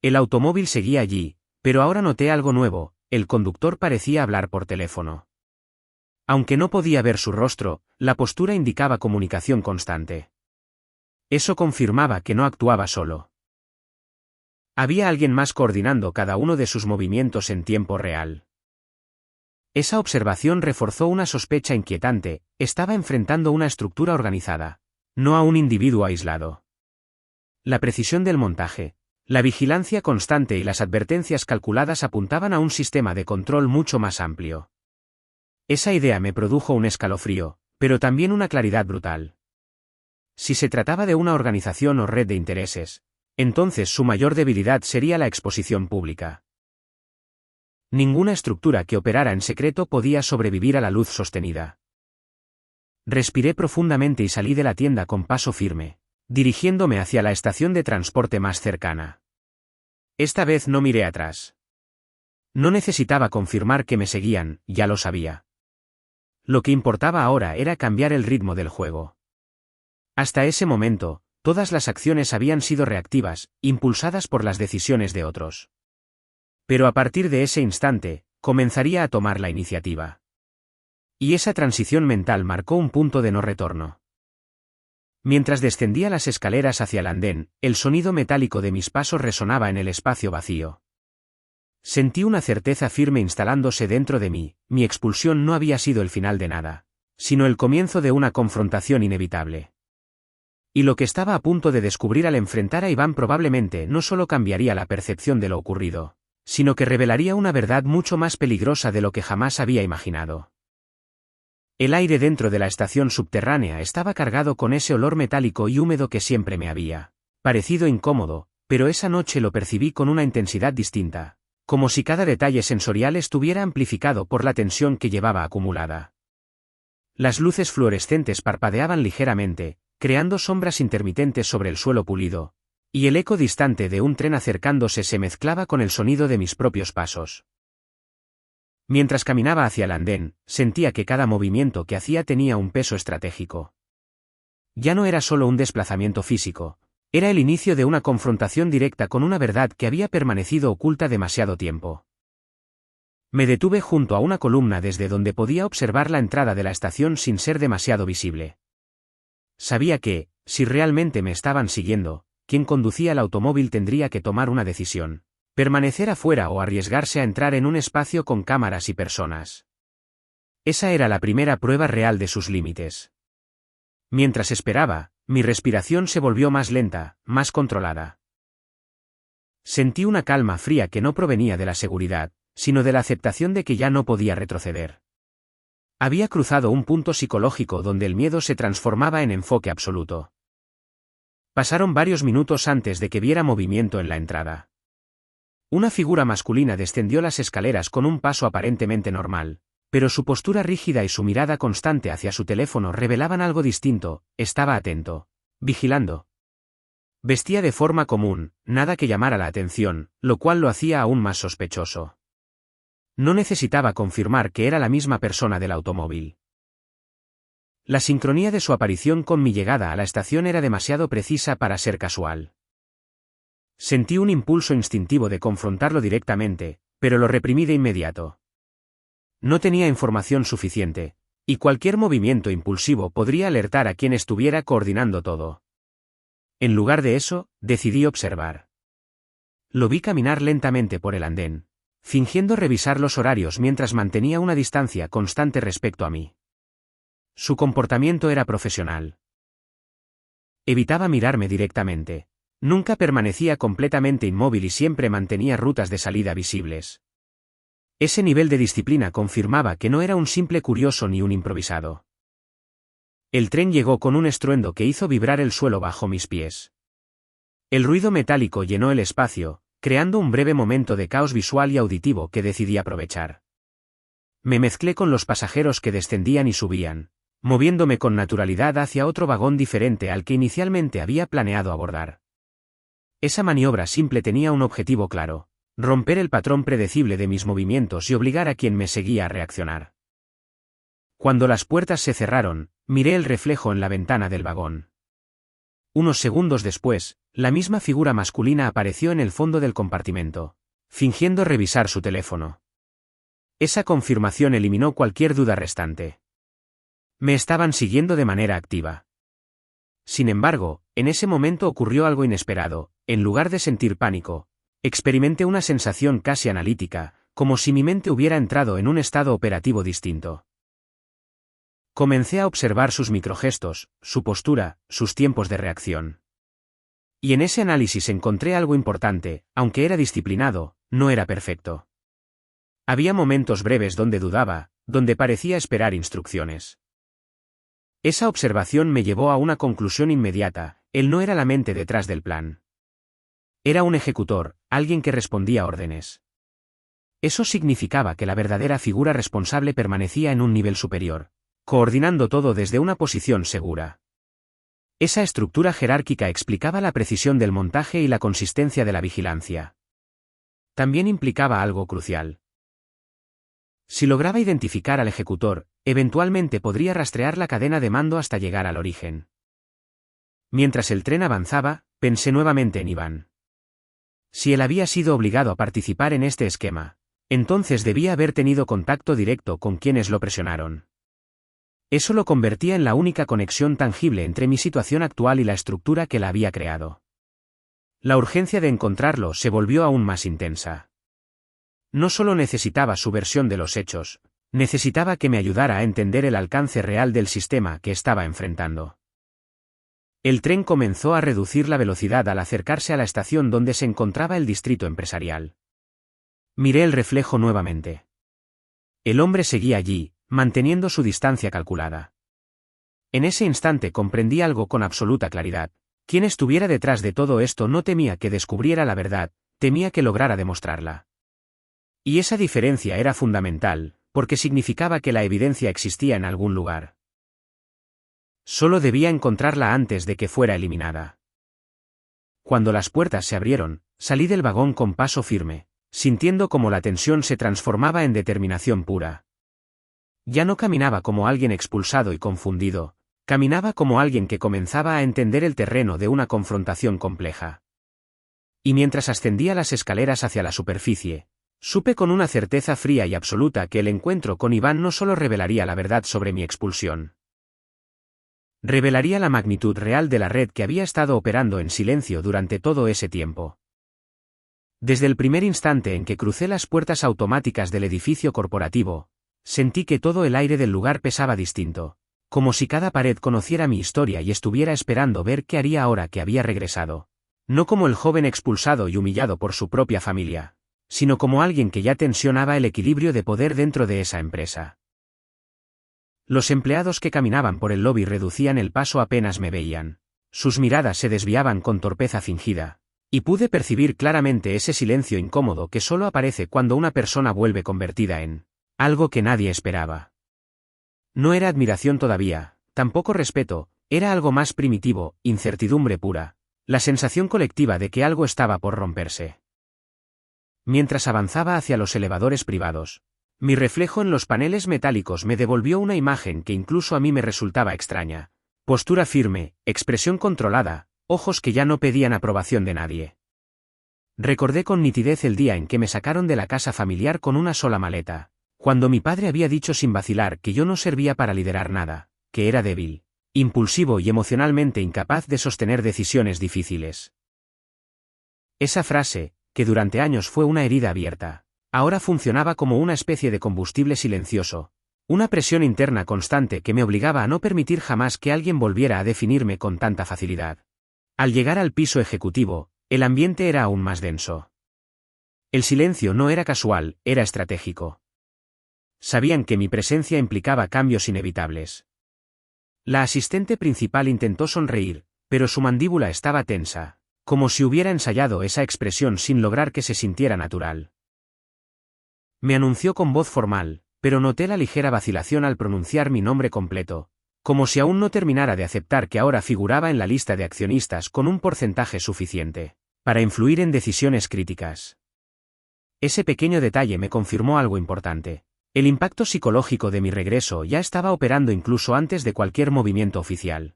El automóvil seguía allí, pero ahora noté algo nuevo: el conductor parecía hablar por teléfono. Aunque no podía ver su rostro, la postura indicaba comunicación constante. Eso confirmaba que no actuaba solo. Había alguien más coordinando cada uno de sus movimientos en tiempo real. Esa observación reforzó una sospecha inquietante: estaba enfrentando una estructura organizada, no a un individuo aislado. La precisión del montaje, la vigilancia constante y las advertencias calculadas apuntaban a un sistema de control mucho más amplio. Esa idea me produjo un escalofrío, pero también una claridad brutal. Si se trataba de una organización o red de intereses, entonces su mayor debilidad sería la exposición pública. Ninguna estructura que operara en secreto podía sobrevivir a la luz sostenida. Respiré profundamente y salí de la tienda con paso firme, dirigiéndome hacia la estación de transporte más cercana. Esta vez no miré atrás. No necesitaba confirmar que me seguían, ya lo sabía. Lo que importaba ahora era cambiar el ritmo del juego. Hasta ese momento, todas las acciones habían sido reactivas, impulsadas por las decisiones de otros. Pero a partir de ese instante, comenzaría a tomar la iniciativa. Y esa transición mental marcó un punto de no retorno. Mientras descendía las escaleras hacia el andén, el sonido metálico de mis pasos resonaba en el espacio vacío. Sentí una certeza firme instalándose dentro de mí: mi expulsión no había sido el final de nada, sino el comienzo de una confrontación inevitable. Y lo que estaba a punto de descubrir al enfrentar a Iván probablemente no solo cambiaría la percepción de lo ocurrido, sino que revelaría una verdad mucho más peligrosa de lo que jamás había imaginado. El aire dentro de la estación subterránea estaba cargado con ese olor metálico y húmedo que siempre me había parecido incómodo, pero esa noche lo percibí con una intensidad distinta, como si cada detalle sensorial estuviera amplificado por la tensión que llevaba acumulada. Las luces fluorescentes parpadeaban ligeramente, creando sombras intermitentes sobre el suelo pulido, y el eco distante de un tren acercándose se mezclaba con el sonido de mis propios pasos. Mientras caminaba hacia el andén, sentía que cada movimiento que hacía tenía un peso estratégico. Ya no era solo un desplazamiento físico, era el inicio de una confrontación directa con una verdad que había permanecido oculta demasiado tiempo. Me detuve junto a una columna desde donde podía observar la entrada de la estación sin ser demasiado visible. Sabía que, si realmente me estaban siguiendo, quien conducía el automóvil tendría que tomar una decisión: permanecer afuera o arriesgarse a entrar en un espacio con cámaras y personas. Esa era la primera prueba real de sus límites. Mientras esperaba, mi respiración se volvió más lenta, más controlada. Sentí una calma fría que no provenía de la seguridad, sino de la aceptación de que ya no podía retroceder. Había cruzado un punto psicológico donde el miedo se transformaba en enfoque absoluto. Pasaron varios minutos antes de que viera movimiento en la entrada. Una figura masculina descendió las escaleras con un paso aparentemente normal, pero su postura rígida y su mirada constante hacia su teléfono revelaban algo distinto. Estaba atento, vigilando. Vestía de forma común, nada que llamara la atención, lo cual lo hacía aún más sospechoso. No necesitaba confirmar que era la misma persona del automóvil. La sincronía de su aparición con mi llegada a la estación era demasiado precisa para ser casual. Sentí un impulso instintivo de confrontarlo directamente, pero lo reprimí de inmediato. No tenía información suficiente, y cualquier movimiento impulsivo podría alertar a quien estuviera coordinando todo. En lugar de eso, decidí observar. Lo vi caminar lentamente por el andén, fingiendo revisar los horarios mientras mantenía una distancia constante respecto a mí. Su comportamiento era profesional. Evitaba mirarme directamente. Nunca permanecía completamente inmóvil y siempre mantenía rutas de salida visibles. Ese nivel de disciplina confirmaba que no era un simple curioso ni un improvisado. El tren llegó con un estruendo que hizo vibrar el suelo bajo mis pies. El ruido metálico llenó el espacio, creando un breve momento de caos visual y auditivo que decidí aprovechar. Me mezclé con los pasajeros que descendían y subían, moviéndome con naturalidad hacia otro vagón diferente al que inicialmente había planeado abordar. Esa maniobra simple tenía un objetivo claro: romper el patrón predecible de mis movimientos y obligar a quien me seguía a reaccionar. Cuando las puertas se cerraron, miré el reflejo en la ventana del vagón. Unos segundos después, la misma figura masculina apareció en el fondo del compartimento, fingiendo revisar su teléfono. Esa confirmación eliminó cualquier duda restante. Me estaban siguiendo de manera activa. Sin embargo, en ese momento ocurrió algo inesperado. En lugar de sentir pánico, experimenté una sensación casi analítica, como si mi mente hubiera entrado en un estado operativo distinto. Comencé a observar sus microgestos, su postura, sus tiempos de reacción. Y en ese análisis encontré algo importante: aunque era disciplinado, no era perfecto. Había momentos breves donde dudaba, donde parecía esperar instrucciones. Esa observación me llevó a una conclusión inmediata: él no era la mente detrás del plan. Era un ejecutor, alguien que respondía a órdenes. Eso significaba que la verdadera figura responsable permanecía en un nivel superior, coordinando todo desde una posición segura. Esa estructura jerárquica explicaba la precisión del montaje y la consistencia de la vigilancia. También implicaba algo crucial. Si lograba identificar al ejecutor, eventualmente podría rastrear la cadena de mando hasta llegar al origen. Mientras el tren avanzaba, pensé nuevamente en Iván. Si él había sido obligado a participar en este esquema, entonces debía haber tenido contacto directo con quienes lo presionaron. Eso lo convertía en la única conexión tangible entre mi situación actual y la estructura que la había creado. La urgencia de encontrarlo se volvió aún más intensa. No solo necesitaba su versión de los hechos, necesitaba que me ayudara a entender el alcance real del sistema que estaba enfrentando. El tren comenzó a reducir la velocidad al acercarse a la estación donde se encontraba el distrito empresarial. Miré el reflejo nuevamente. El hombre seguía allí, manteniendo su distancia calculada. En ese instante comprendí algo con absoluta claridad: quien estuviera detrás de todo esto no temía que descubriera la verdad, temía que lograra demostrarla. Y esa diferencia era fundamental, porque significaba que la evidencia existía en algún lugar. Solo debía encontrarla antes de que fuera eliminada. Cuando las puertas se abrieron, salí del vagón con paso firme, sintiendo cómo la tensión se transformaba en determinación pura. Ya no caminaba como alguien expulsado y confundido, caminaba como alguien que comenzaba a entender el terreno de una confrontación compleja. Y mientras ascendía las escaleras hacia la superficie, supe con una certeza fría y absoluta que el encuentro con Iván no solo revelaría la verdad sobre mi expulsión. Revelaría la magnitud real de la red que había estado operando en silencio durante todo ese tiempo. Desde el primer instante en que crucé las puertas automáticas del edificio corporativo, Sentí que todo el aire del lugar pesaba distinto, como si cada pared conociera mi historia y estuviera esperando ver qué haría ahora que había regresado. No como el joven expulsado y humillado por su propia familia, sino como alguien que ya tensionaba el equilibrio de poder dentro de esa empresa. Los empleados que caminaban por el lobby reducían el paso apenas me veían. Sus miradas se desviaban con torpeza fingida, y pude percibir claramente ese silencio incómodo que solo aparece cuando una persona vuelve convertida en algo que nadie esperaba. No era admiración todavía, tampoco respeto, era algo más primitivo, incertidumbre pura, la sensación colectiva de que algo estaba por romperse. Mientras avanzaba hacia los elevadores privados, mi reflejo en los paneles metálicos me devolvió una imagen que incluso a mí me resultaba extraña. Postura firme, expresión controlada, ojos que ya no pedían aprobación de nadie. Recordé con nitidez el día en que me sacaron de la casa familiar con una sola maleta, cuando mi padre había dicho sin vacilar que yo no servía para liderar nada, que era débil, impulsivo y emocionalmente incapaz de sostener decisiones difíciles. Esa frase, que durante años fue una herida abierta, ahora funcionaba como una especie de combustible silencioso, una presión interna constante que me obligaba a no permitir jamás que alguien volviera a definirme con tanta facilidad. Al llegar al piso ejecutivo, el ambiente era aún más denso. El silencio no era casual, era estratégico. Sabían que mi presencia implicaba cambios inevitables. La asistente principal intentó sonreír, pero su mandíbula estaba tensa, como si hubiera ensayado esa expresión sin lograr que se sintiera natural. Me anunció con voz formal, pero noté la ligera vacilación al pronunciar mi nombre completo, como si aún no terminara de aceptar que ahora figuraba en la lista de accionistas con un porcentaje suficiente para influir en decisiones críticas. Ese pequeño detalle me confirmó algo importante. El impacto psicológico de mi regreso ya estaba operando incluso antes de cualquier movimiento oficial.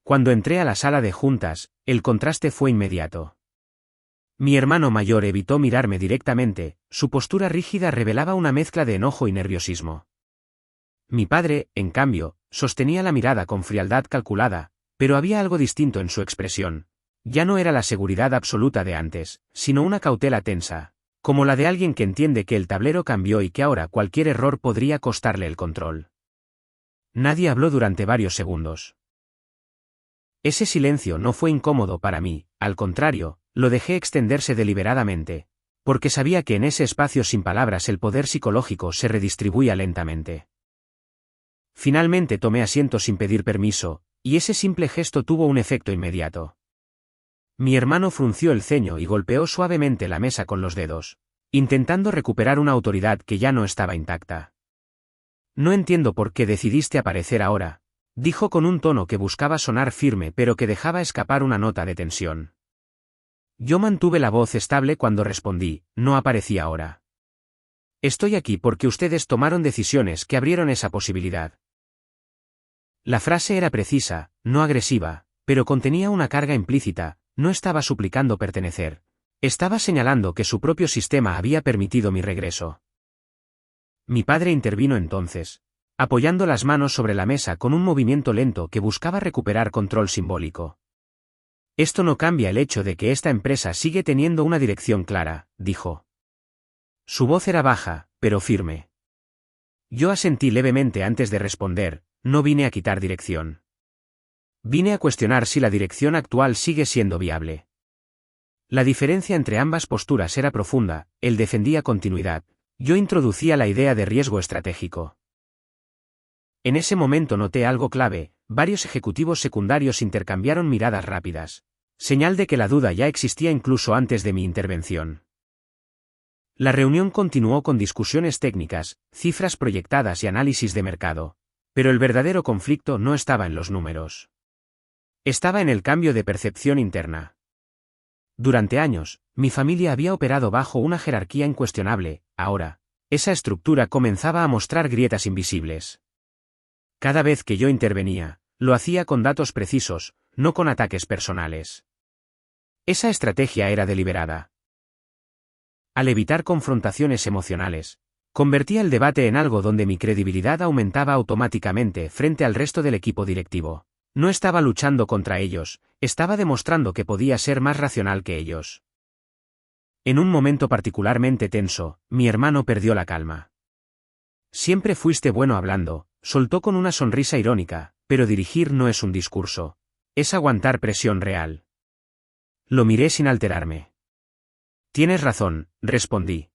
Cuando entré a la sala de juntas, el contraste fue inmediato. Mi hermano mayor evitó mirarme directamente, su postura rígida revelaba una mezcla de enojo y nerviosismo. Mi padre, en cambio, sostenía la mirada con frialdad calculada, pero había algo distinto en su expresión. Ya no era la seguridad absoluta de antes, sino una cautela tensa, como la de alguien que entiende que el tablero cambió y que ahora cualquier error podría costarle el control. Nadie habló durante varios segundos. Ese silencio no fue incómodo para mí, al contrario, lo dejé extenderse deliberadamente, porque sabía que en ese espacio sin palabras el poder psicológico se redistribuía lentamente. Finalmente tomé asiento sin pedir permiso, y ese simple gesto tuvo un efecto inmediato. Mi hermano frunció el ceño y golpeó suavemente la mesa con los dedos, intentando recuperar una autoridad que ya no estaba intacta. No entiendo por qué decidiste aparecer ahora, dijo con un tono que buscaba sonar firme pero que dejaba escapar una nota de tensión. Yo mantuve la voz estable cuando respondí, no aparecí ahora. Estoy aquí porque ustedes tomaron decisiones que abrieron esa posibilidad. La frase era precisa, no agresiva, pero contenía una carga implícita, no estaba suplicando pertenecer. Estaba señalando que su propio sistema había permitido mi regreso. Mi padre intervino entonces, apoyando las manos sobre la mesa con un movimiento lento que buscaba recuperar control simbólico. Esto no cambia el hecho de que esta empresa sigue teniendo una dirección clara, dijo. Su voz era baja, pero firme. Yo asentí levemente antes de responder, no vine a quitar dirección. Vine a cuestionar si la dirección actual sigue siendo viable. La diferencia entre ambas posturas era profunda, él defendía continuidad, yo introducía la idea de riesgo estratégico. En ese momento noté algo clave, varios ejecutivos secundarios intercambiaron miradas rápidas, señal de que la duda ya existía incluso antes de mi intervención. La reunión continuó con discusiones técnicas, cifras proyectadas y análisis de mercado, pero el verdadero conflicto no estaba en los números. Estaba en el cambio de percepción interna. Durante años, mi familia había operado bajo una jerarquía incuestionable, ahora, esa estructura comenzaba a mostrar grietas invisibles. Cada vez que yo intervenía, lo hacía con datos precisos, no con ataques personales. Esa estrategia era deliberada. Al evitar confrontaciones emocionales, convertía el debate en algo donde mi credibilidad aumentaba automáticamente frente al resto del equipo directivo. No estaba luchando contra ellos, estaba demostrando que podía ser más racional que ellos. En un momento particularmente tenso, mi hermano perdió la calma. Siempre fuiste bueno hablando, soltó con una sonrisa irónica, pero dirigir no es un discurso. Es aguantar presión real. Lo miré sin alterarme. Tienes razón, respondí.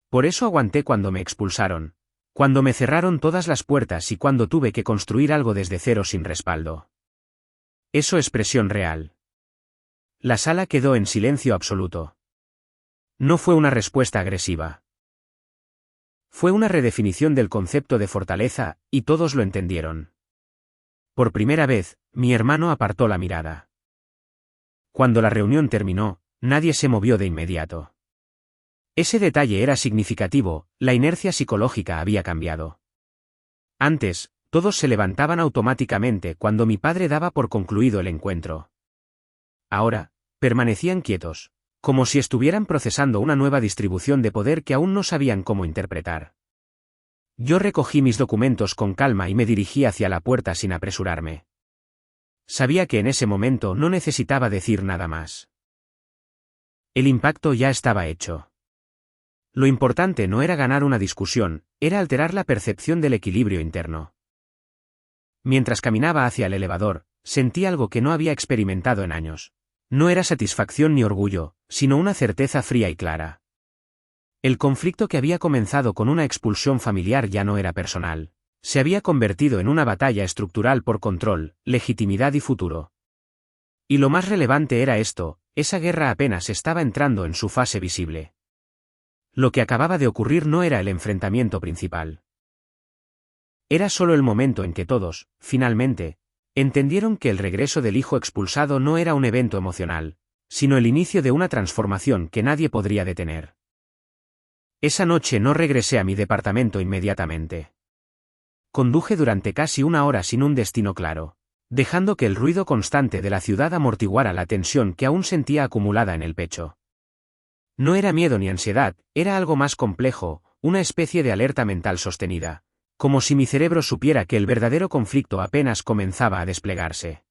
Por eso aguanté cuando me expulsaron, cuando me cerraron todas las puertas y cuando tuve que construir algo desde cero sin respaldo. Eso es presión real. La sala quedó en silencio absoluto. No fue una respuesta agresiva. Fue una redefinición del concepto de fortaleza, y todos lo entendieron. Por primera vez, mi hermano apartó la mirada. Cuando la reunión terminó, nadie se movió de inmediato. Ese detalle era significativo, la inercia psicológica había cambiado. Antes, todos se levantaban automáticamente cuando mi padre daba por concluido el encuentro. Ahora, permanecían quietos, como si estuvieran procesando una nueva distribución de poder que aún no sabían cómo interpretar. Yo recogí mis documentos con calma y me dirigí hacia la puerta sin apresurarme. Sabía que en ese momento no necesitaba decir nada más. El impacto ya estaba hecho. Lo importante no era ganar una discusión, era alterar la percepción del equilibrio interno. Mientras caminaba hacia el elevador, sentí algo que no había experimentado en años. No era satisfacción ni orgullo, sino una certeza fría y clara. El conflicto que había comenzado con una expulsión familiar ya no era personal. Se había convertido en una batalla estructural por control, legitimidad y futuro. Y lo más relevante era esto, esa guerra apenas estaba entrando en su fase visible. Lo que acababa de ocurrir no era el enfrentamiento principal. Era solo el momento en que todos, finalmente, entendieron que el regreso del hijo expulsado no era un evento emocional, sino el inicio de una transformación que nadie podría detener. Esa noche no regresé a mi departamento inmediatamente. Conduje durante casi una hora sin un destino claro, dejando que el ruido constante de la ciudad amortiguara la tensión que aún sentía acumulada en el pecho. No era miedo ni ansiedad, era algo más complejo, una especie de alerta mental sostenida, como si mi cerebro supiera que el verdadero conflicto apenas comenzaba a desplegarse.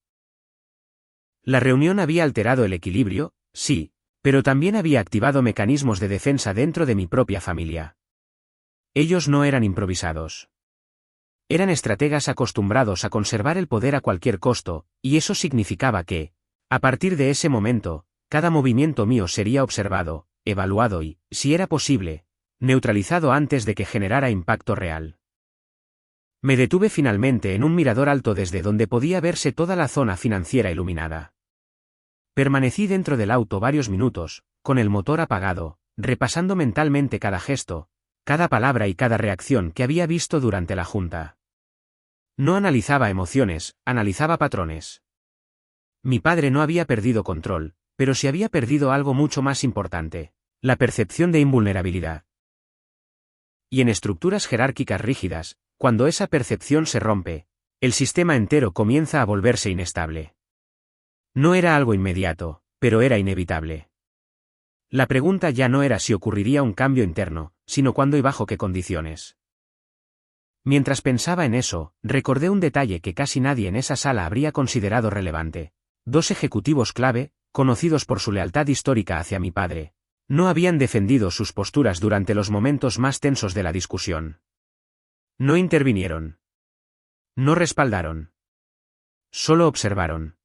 La reunión había alterado el equilibrio, sí, pero también había activado mecanismos de defensa dentro de mi propia familia. Ellos no eran improvisados. Eran estrategas acostumbrados a conservar el poder a cualquier costo, y eso significaba que, a partir de ese momento, cada movimiento mío sería observado, evaluado y, si era posible, neutralizado antes de que generara impacto real. Me detuve finalmente en un mirador alto desde donde podía verse toda la zona financiera iluminada. Permanecí dentro del auto varios minutos, con el motor apagado, repasando mentalmente cada gesto, cada palabra y cada reacción que había visto durante la junta. No analizaba emociones, analizaba patrones. Mi padre no había perdido control, pero sí había perdido algo mucho más importante, la percepción de invulnerabilidad. Y en estructuras jerárquicas rígidas, cuando esa percepción se rompe, el sistema entero comienza a volverse inestable. No era algo inmediato, pero era inevitable. La pregunta ya no era si ocurriría un cambio interno, sino cuándo y bajo qué condiciones. Mientras pensaba en eso, recordé un detalle que casi nadie en esa sala habría considerado relevante. 2 ejecutivos clave, conocidos por su lealtad histórica hacia mi padre, no habían defendido sus posturas durante los momentos más tensos de la discusión. No intervinieron. No respaldaron. Solo observaron.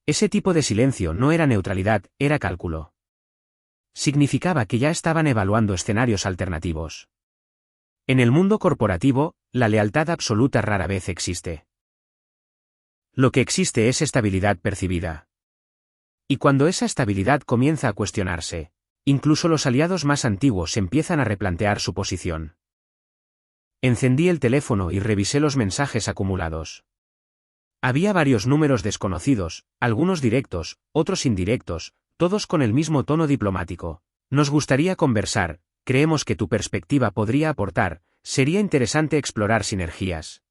Ese tipo de silencio no era neutralidad, era cálculo. Significaba que ya estaban evaluando escenarios alternativos. En el mundo corporativo, la lealtad absoluta rara vez existe. Lo que existe es estabilidad percibida. Y cuando esa estabilidad comienza a cuestionarse, incluso los aliados más antiguos empiezan a replantear su posición. Encendí el teléfono y revisé los mensajes acumulados. Había varios números desconocidos, algunos directos, otros indirectos, todos con el mismo tono diplomático. Nos gustaría conversar, creemos que tu perspectiva podría aportar, sería interesante explorar sinergias.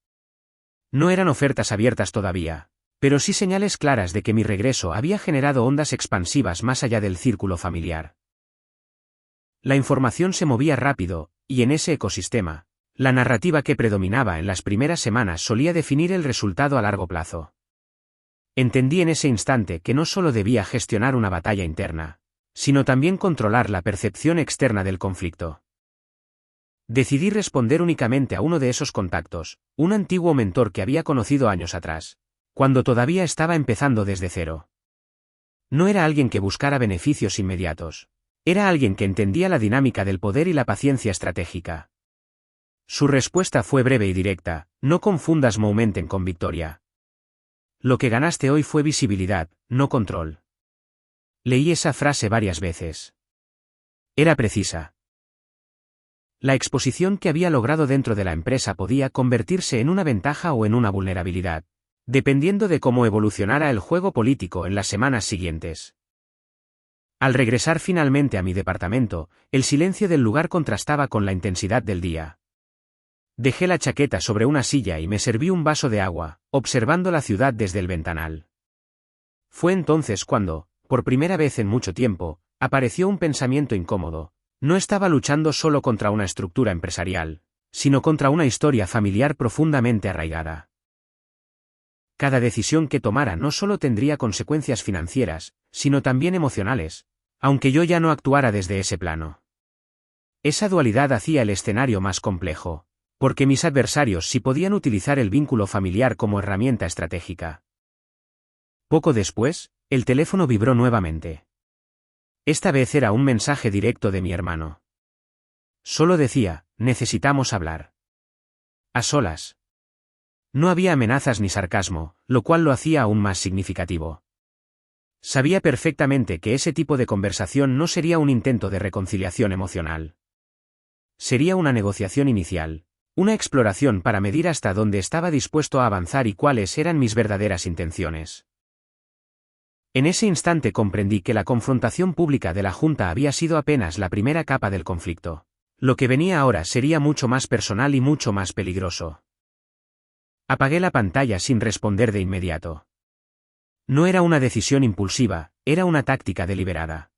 No eran ofertas abiertas todavía, pero sí señales claras de que mi regreso había generado ondas expansivas más allá del círculo familiar. La información se movía rápido, y en ese ecosistema, la narrativa que predominaba en las primeras semanas solía definir el resultado a largo plazo. Entendí en ese instante que no solo debía gestionar una batalla interna, sino también controlar la percepción externa del conflicto. Decidí responder únicamente a uno de esos contactos, un antiguo mentor que había conocido años atrás, cuando todavía estaba empezando desde cero. No era alguien que buscara beneficios inmediatos. Era alguien que entendía la dinámica del poder y la paciencia estratégica. Su respuesta fue breve y directa: no confundas momentum con victoria. Lo que ganaste hoy fue visibilidad, no control. Leí esa frase varias veces. Era precisa. La exposición que había logrado dentro de la empresa podía convertirse en una ventaja o en una vulnerabilidad, dependiendo de cómo evolucionara el juego político en las semanas siguientes. Al regresar finalmente a mi departamento, el silencio del lugar contrastaba con la intensidad del día. Dejé la chaqueta sobre una silla y me serví un vaso de agua, observando la ciudad desde el ventanal. Fue entonces cuando, por primera vez en mucho tiempo, apareció un pensamiento incómodo. No estaba luchando solo contra una estructura empresarial, sino contra una historia familiar profundamente arraigada. Cada decisión que tomara no solo tendría consecuencias financieras, sino también emocionales, aunque yo ya no actuara desde ese plano. Esa dualidad hacía el escenario más complejo, porque mis adversarios sí podían utilizar el vínculo familiar como herramienta estratégica. Poco después, el teléfono vibró nuevamente. Esta vez era un mensaje directo de mi hermano. Solo decía: necesitamos hablar. A solas. No había amenazas ni sarcasmo, lo cual lo hacía aún más significativo. Sabía perfectamente que ese tipo de conversación no sería un intento de reconciliación emocional. Sería una negociación inicial, una exploración para medir hasta dónde estaba dispuesto a avanzar y cuáles eran mis verdaderas intenciones. En ese instante comprendí que la confrontación pública de la Junta había sido apenas la primera capa del conflicto. Lo que venía ahora sería mucho más personal y mucho más peligroso. Apagué la pantalla sin responder de inmediato. No era una decisión impulsiva, era una táctica deliberada.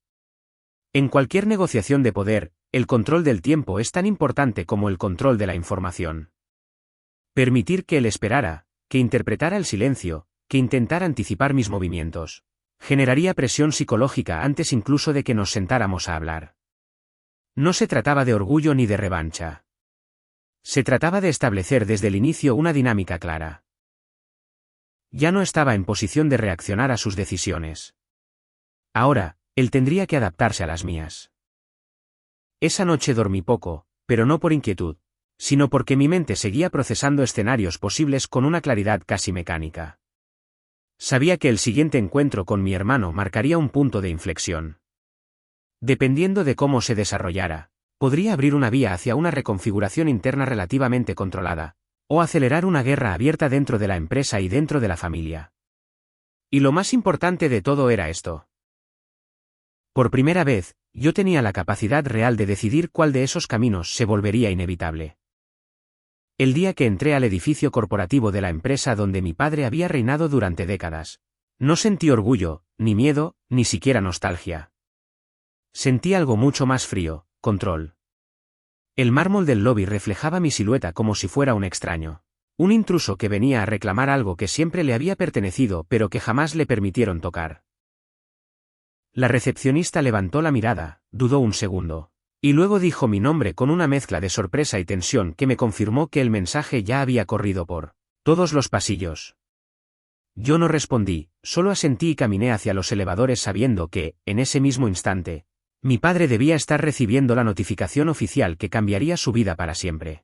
En cualquier negociación de poder, el control del tiempo es tan importante como el control de la información. Permitir que él esperara, que interpretara el silencio, que intentara anticipar mis movimientos, generaría presión psicológica antes incluso de que nos sentáramos a hablar. No se trataba de orgullo ni de revancha. Se trataba de establecer desde el inicio una dinámica clara. Ya no estaba en posición de reaccionar a sus decisiones. Ahora, él tendría que adaptarse a las mías. Esa noche dormí poco, pero no por inquietud, sino porque mi mente seguía procesando escenarios posibles con una claridad casi mecánica. Sabía que el siguiente encuentro con mi hermano marcaría un punto de inflexión. Dependiendo de cómo se desarrollara, podría abrir una vía hacia una reconfiguración interna relativamente controlada, o acelerar una guerra abierta dentro de la empresa y dentro de la familia. Y lo más importante de todo era esto. Por primera vez, yo tenía la capacidad real de decidir cuál de esos caminos se volvería inevitable. El día que entré al edificio corporativo de la empresa donde mi padre había reinado durante décadas, no sentí orgullo, ni miedo, ni siquiera nostalgia. Sentí algo mucho más frío: control. El mármol del lobby reflejaba mi silueta como si fuera un extraño, un intruso que venía a reclamar algo que siempre le había pertenecido pero que jamás le permitieron tocar. La recepcionista levantó la mirada, dudó un segundo, y luego dijo mi nombre con una mezcla de sorpresa y tensión que me confirmó que el mensaje ya había corrido por todos los pasillos. Yo no respondí, solo asentí y caminé hacia los elevadores sabiendo que, en ese mismo instante, mi padre debía estar recibiendo la notificación oficial que cambiaría su vida para siempre.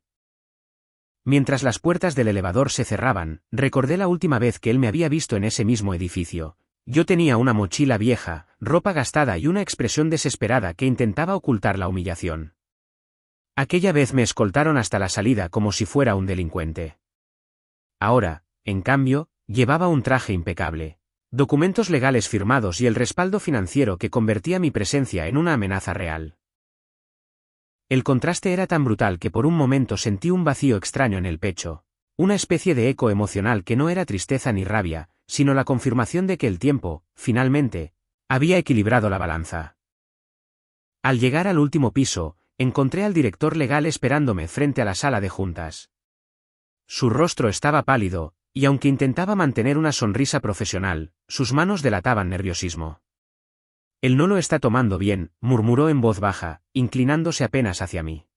Mientras las puertas del elevador se cerraban, recordé la última vez que él me había visto en ese mismo edificio. Yo tenía una mochila vieja, ropa gastada y una expresión desesperada que intentaba ocultar la humillación. Aquella vez me escoltaron hasta la salida como si fuera un delincuente. Ahora, en cambio, llevaba un traje impecable, documentos legales firmados y el respaldo financiero que convertía mi presencia en una amenaza real. El contraste era tan brutal que por un momento sentí un vacío extraño en el pecho, una especie de eco emocional que no era tristeza ni rabia, sino la confirmación de que el tiempo, finalmente, había equilibrado la balanza. Al llegar al último piso, encontré al director legal esperándome frente a la sala de juntas. Su rostro estaba pálido, y aunque intentaba mantener una sonrisa profesional, sus manos delataban nerviosismo. Él no lo está tomando bien, murmuró en voz baja, inclinándose apenas hacia mí.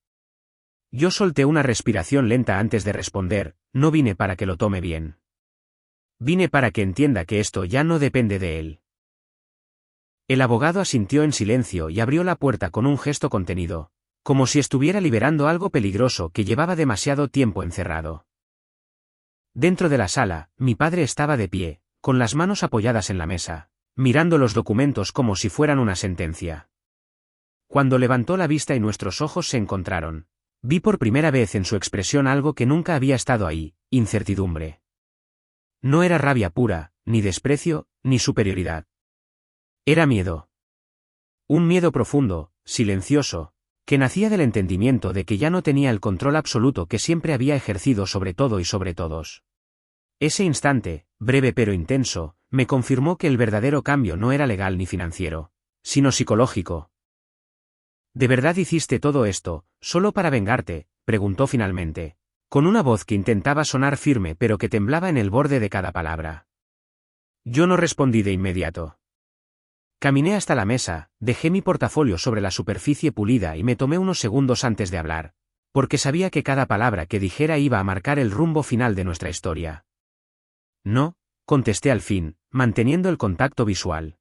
Yo solté una respiración lenta antes de responder, no vine para que lo tome bien. Vine para que entienda que esto ya no depende de él. El abogado asintió en silencio y abrió la puerta con un gesto contenido, como si estuviera liberando algo peligroso que llevaba demasiado tiempo encerrado. Dentro de la sala, mi padre estaba de pie, con las manos apoyadas en la mesa, mirando los documentos como si fueran una sentencia. Cuando levantó la vista y nuestros ojos se encontraron, vi por primera vez en su expresión algo que nunca había estado ahí, incertidumbre. No era rabia pura, ni desprecio, ni superioridad. Era miedo. Un miedo profundo, silencioso, que nacía del entendimiento de que ya no tenía el control absoluto que siempre había ejercido sobre todo y sobre todos. Ese instante, breve pero intenso, me confirmó que el verdadero cambio no era legal ni financiero, sino psicológico. ¿De verdad hiciste todo esto, solo para vengarte?, preguntó finalmente, con una voz que intentaba sonar firme pero que temblaba en el borde de cada palabra. Yo no respondí de inmediato. Caminé hasta la mesa, dejé mi portafolio sobre la superficie pulida y me tomé unos segundos antes de hablar, porque sabía que cada palabra que dijera iba a marcar el rumbo final de nuestra historia. No, contesté al fin, manteniendo el contacto visual.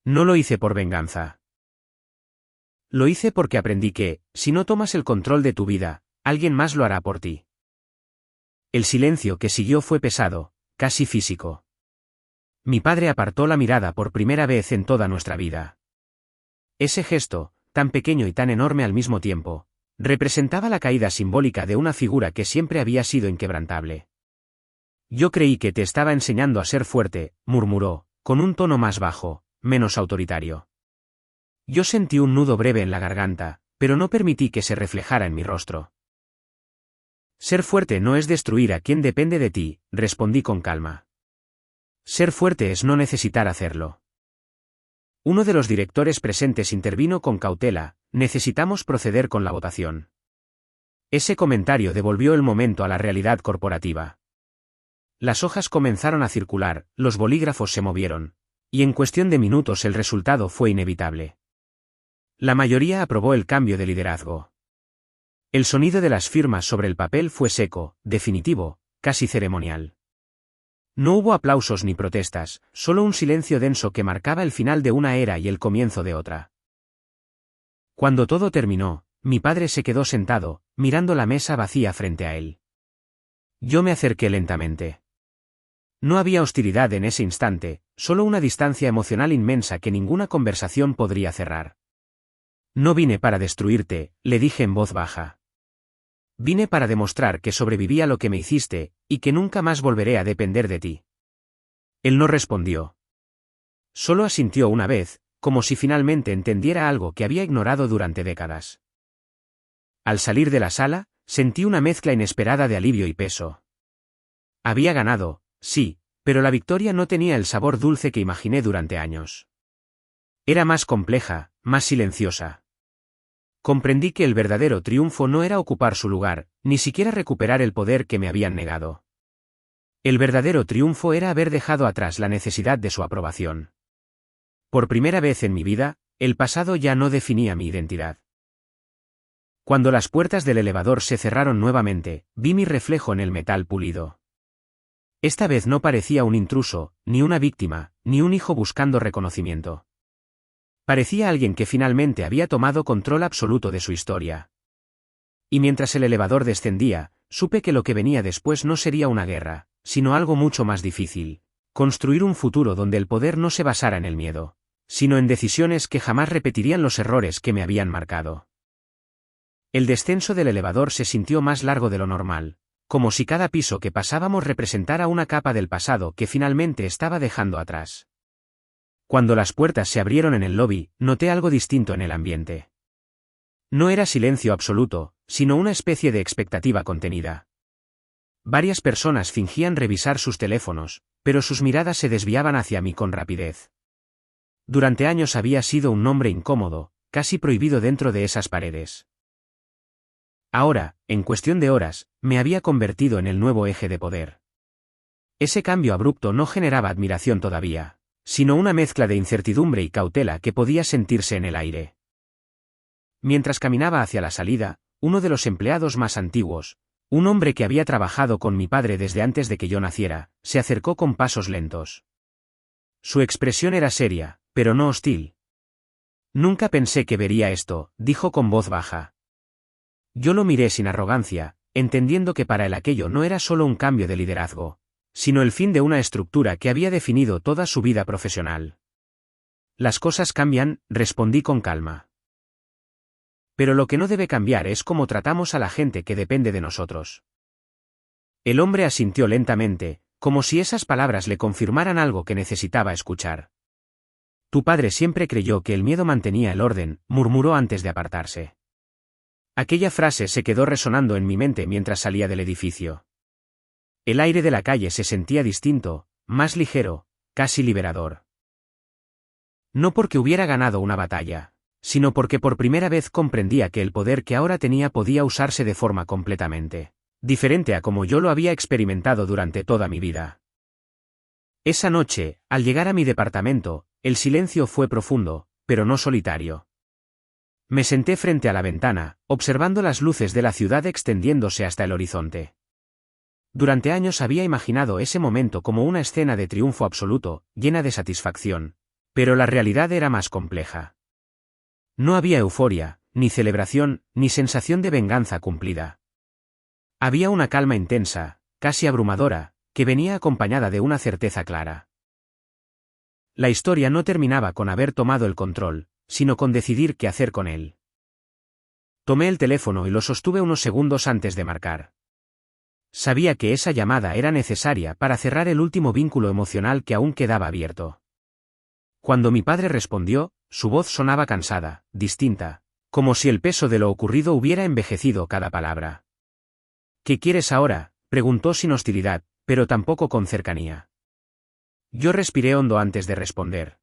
No lo hice por venganza. Lo hice porque aprendí que, si no tomas el control de tu vida, alguien más lo hará por ti. El silencio que siguió fue pesado, casi físico. Mi padre apartó la mirada por primera vez en toda nuestra vida. Ese gesto, tan pequeño y tan enorme al mismo tiempo, representaba la caída simbólica de una figura que siempre había sido inquebrantable. Yo creí que te estaba enseñando a ser fuerte, murmuró, con un tono más bajo, menos autoritario. Yo sentí un nudo breve en la garganta, pero no permití que se reflejara en mi rostro. Ser fuerte no es destruir a quien depende de ti, respondí con calma. Ser fuerte es no necesitar hacerlo. Uno de los directores presentes intervino con cautela: necesitamos proceder con la votación. Ese comentario devolvió el momento a la realidad corporativa. Las hojas comenzaron a circular, los bolígrafos se movieron, y en cuestión de minutos el resultado fue inevitable. La mayoría aprobó el cambio de liderazgo. El sonido de las firmas sobre el papel fue seco, definitivo, casi ceremonial. No hubo aplausos ni protestas, solo un silencio denso que marcaba el final de una era y el comienzo de otra. Cuando todo terminó, mi padre se quedó sentado, mirando la mesa vacía frente a él. Yo me acerqué lentamente. No había hostilidad en ese instante, solo una distancia emocional inmensa que ninguna conversación podría cerrar. No vine para destruirte, le dije en voz baja. Vine para demostrar que sobreviví a lo que me hiciste, y que nunca más volveré a depender de ti. Él no respondió. Solo asintió una vez, como si finalmente entendiera algo que había ignorado durante décadas. Al salir de la sala, sentí una mezcla inesperada de alivio y peso. Había ganado, sí, pero la victoria no tenía el sabor dulce que imaginé durante años. Era más compleja, más silenciosa. Comprendí que el verdadero triunfo no era ocupar su lugar, ni siquiera recuperar el poder que me habían negado. El verdadero triunfo era haber dejado atrás la necesidad de su aprobación. Por primera vez en mi vida, el pasado ya no definía mi identidad. Cuando las puertas del elevador se cerraron nuevamente, vi mi reflejo en el metal pulido. Esta vez no parecía un intruso, ni una víctima, ni un hijo buscando reconocimiento. Parecía alguien que finalmente había tomado control absoluto de su historia. Y mientras el elevador descendía, supe que lo que venía después no sería una guerra, sino algo mucho más difícil: construir un futuro donde el poder no se basara en el miedo, sino en decisiones que jamás repetirían los errores que me habían marcado. El descenso del elevador se sintió más largo de lo normal, como si cada piso que pasábamos representara una capa del pasado que finalmente estaba dejando atrás. Cuando las puertas se abrieron en el lobby, noté algo distinto en el ambiente. No era silencio absoluto, sino una especie de expectativa contenida. Varias personas fingían revisar sus teléfonos, pero sus miradas se desviaban hacia mí con rapidez. Durante años había sido un nombre incómodo, casi prohibido dentro de esas paredes. Ahora, en cuestión de horas, me había convertido en el nuevo eje de poder. Ese cambio abrupto no generaba admiración todavía, sino una mezcla de incertidumbre y cautela que podía sentirse en el aire. Mientras caminaba hacia la salida, uno de los empleados más antiguos, un hombre que había trabajado con mi padre desde antes de que yo naciera, se acercó con pasos lentos. Su expresión era seria, pero no hostil. Nunca pensé que vería esto, dijo con voz baja. Yo lo miré sin arrogancia, entendiendo que para él aquello no era solo un cambio de liderazgo, sino el fin de una estructura que había definido toda su vida profesional. Las cosas cambian, respondí con calma. Pero lo que no debe cambiar es cómo tratamos a la gente que depende de nosotros. El hombre asintió lentamente, como si esas palabras le confirmaran algo que necesitaba escuchar. Tu padre siempre creyó que el miedo mantenía el orden, murmuró antes de apartarse. Aquella frase se quedó resonando en mi mente mientras salía del edificio. El aire de la calle se sentía distinto, más ligero, casi liberador. No porque hubiera ganado una batalla, sino porque por primera vez comprendía que el poder que ahora tenía podía usarse de forma completamente diferente a como yo lo había experimentado durante toda mi vida. Esa noche, al llegar a mi departamento, el silencio fue profundo, pero no solitario. Me senté frente a la ventana, observando las luces de la ciudad extendiéndose hasta el horizonte. Durante años había imaginado ese momento como una escena de triunfo absoluto, llena de satisfacción, pero la realidad era más compleja. No había euforia, ni celebración, ni sensación de venganza cumplida. Había una calma intensa, casi abrumadora, que venía acompañada de una certeza clara. La historia no terminaba con haber tomado el control, sino con decidir qué hacer con él. Tomé el teléfono y lo sostuve unos segundos antes de marcar. Sabía que esa llamada era necesaria para cerrar el último vínculo emocional que aún quedaba abierto. Cuando mi padre respondió, su voz sonaba cansada, distinta, como si el peso de lo ocurrido hubiera envejecido cada palabra. ¿Qué quieres ahora?, preguntó sin hostilidad, pero tampoco con cercanía. Yo respiré hondo antes de responder.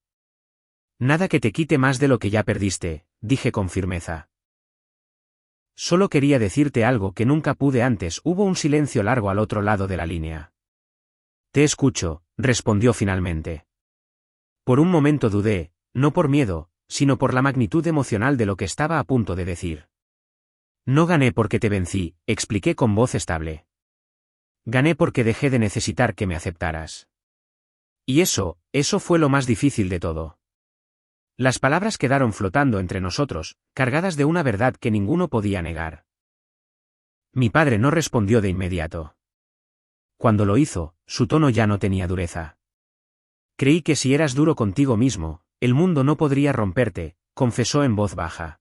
Nada que te quite más de lo que ya perdiste, dije con firmeza. Solo quería decirte algo que nunca pude antes. Hubo un silencio largo al otro lado de la línea. Te escucho, respondió finalmente. Por un momento dudé, no por miedo, sino por la magnitud emocional de lo que estaba a punto de decir. No gané porque te vencí, expliqué con voz estable. Gané porque dejé de necesitar que me aceptaras. Y eso fue lo más difícil de todo. Las palabras quedaron flotando entre nosotros, cargadas de una verdad que ninguno podía negar. Mi padre no respondió de inmediato. Cuando lo hizo, su tono ya no tenía dureza. Creí que si eras duro contigo mismo, el mundo no podría romperte, confesó en voz baja.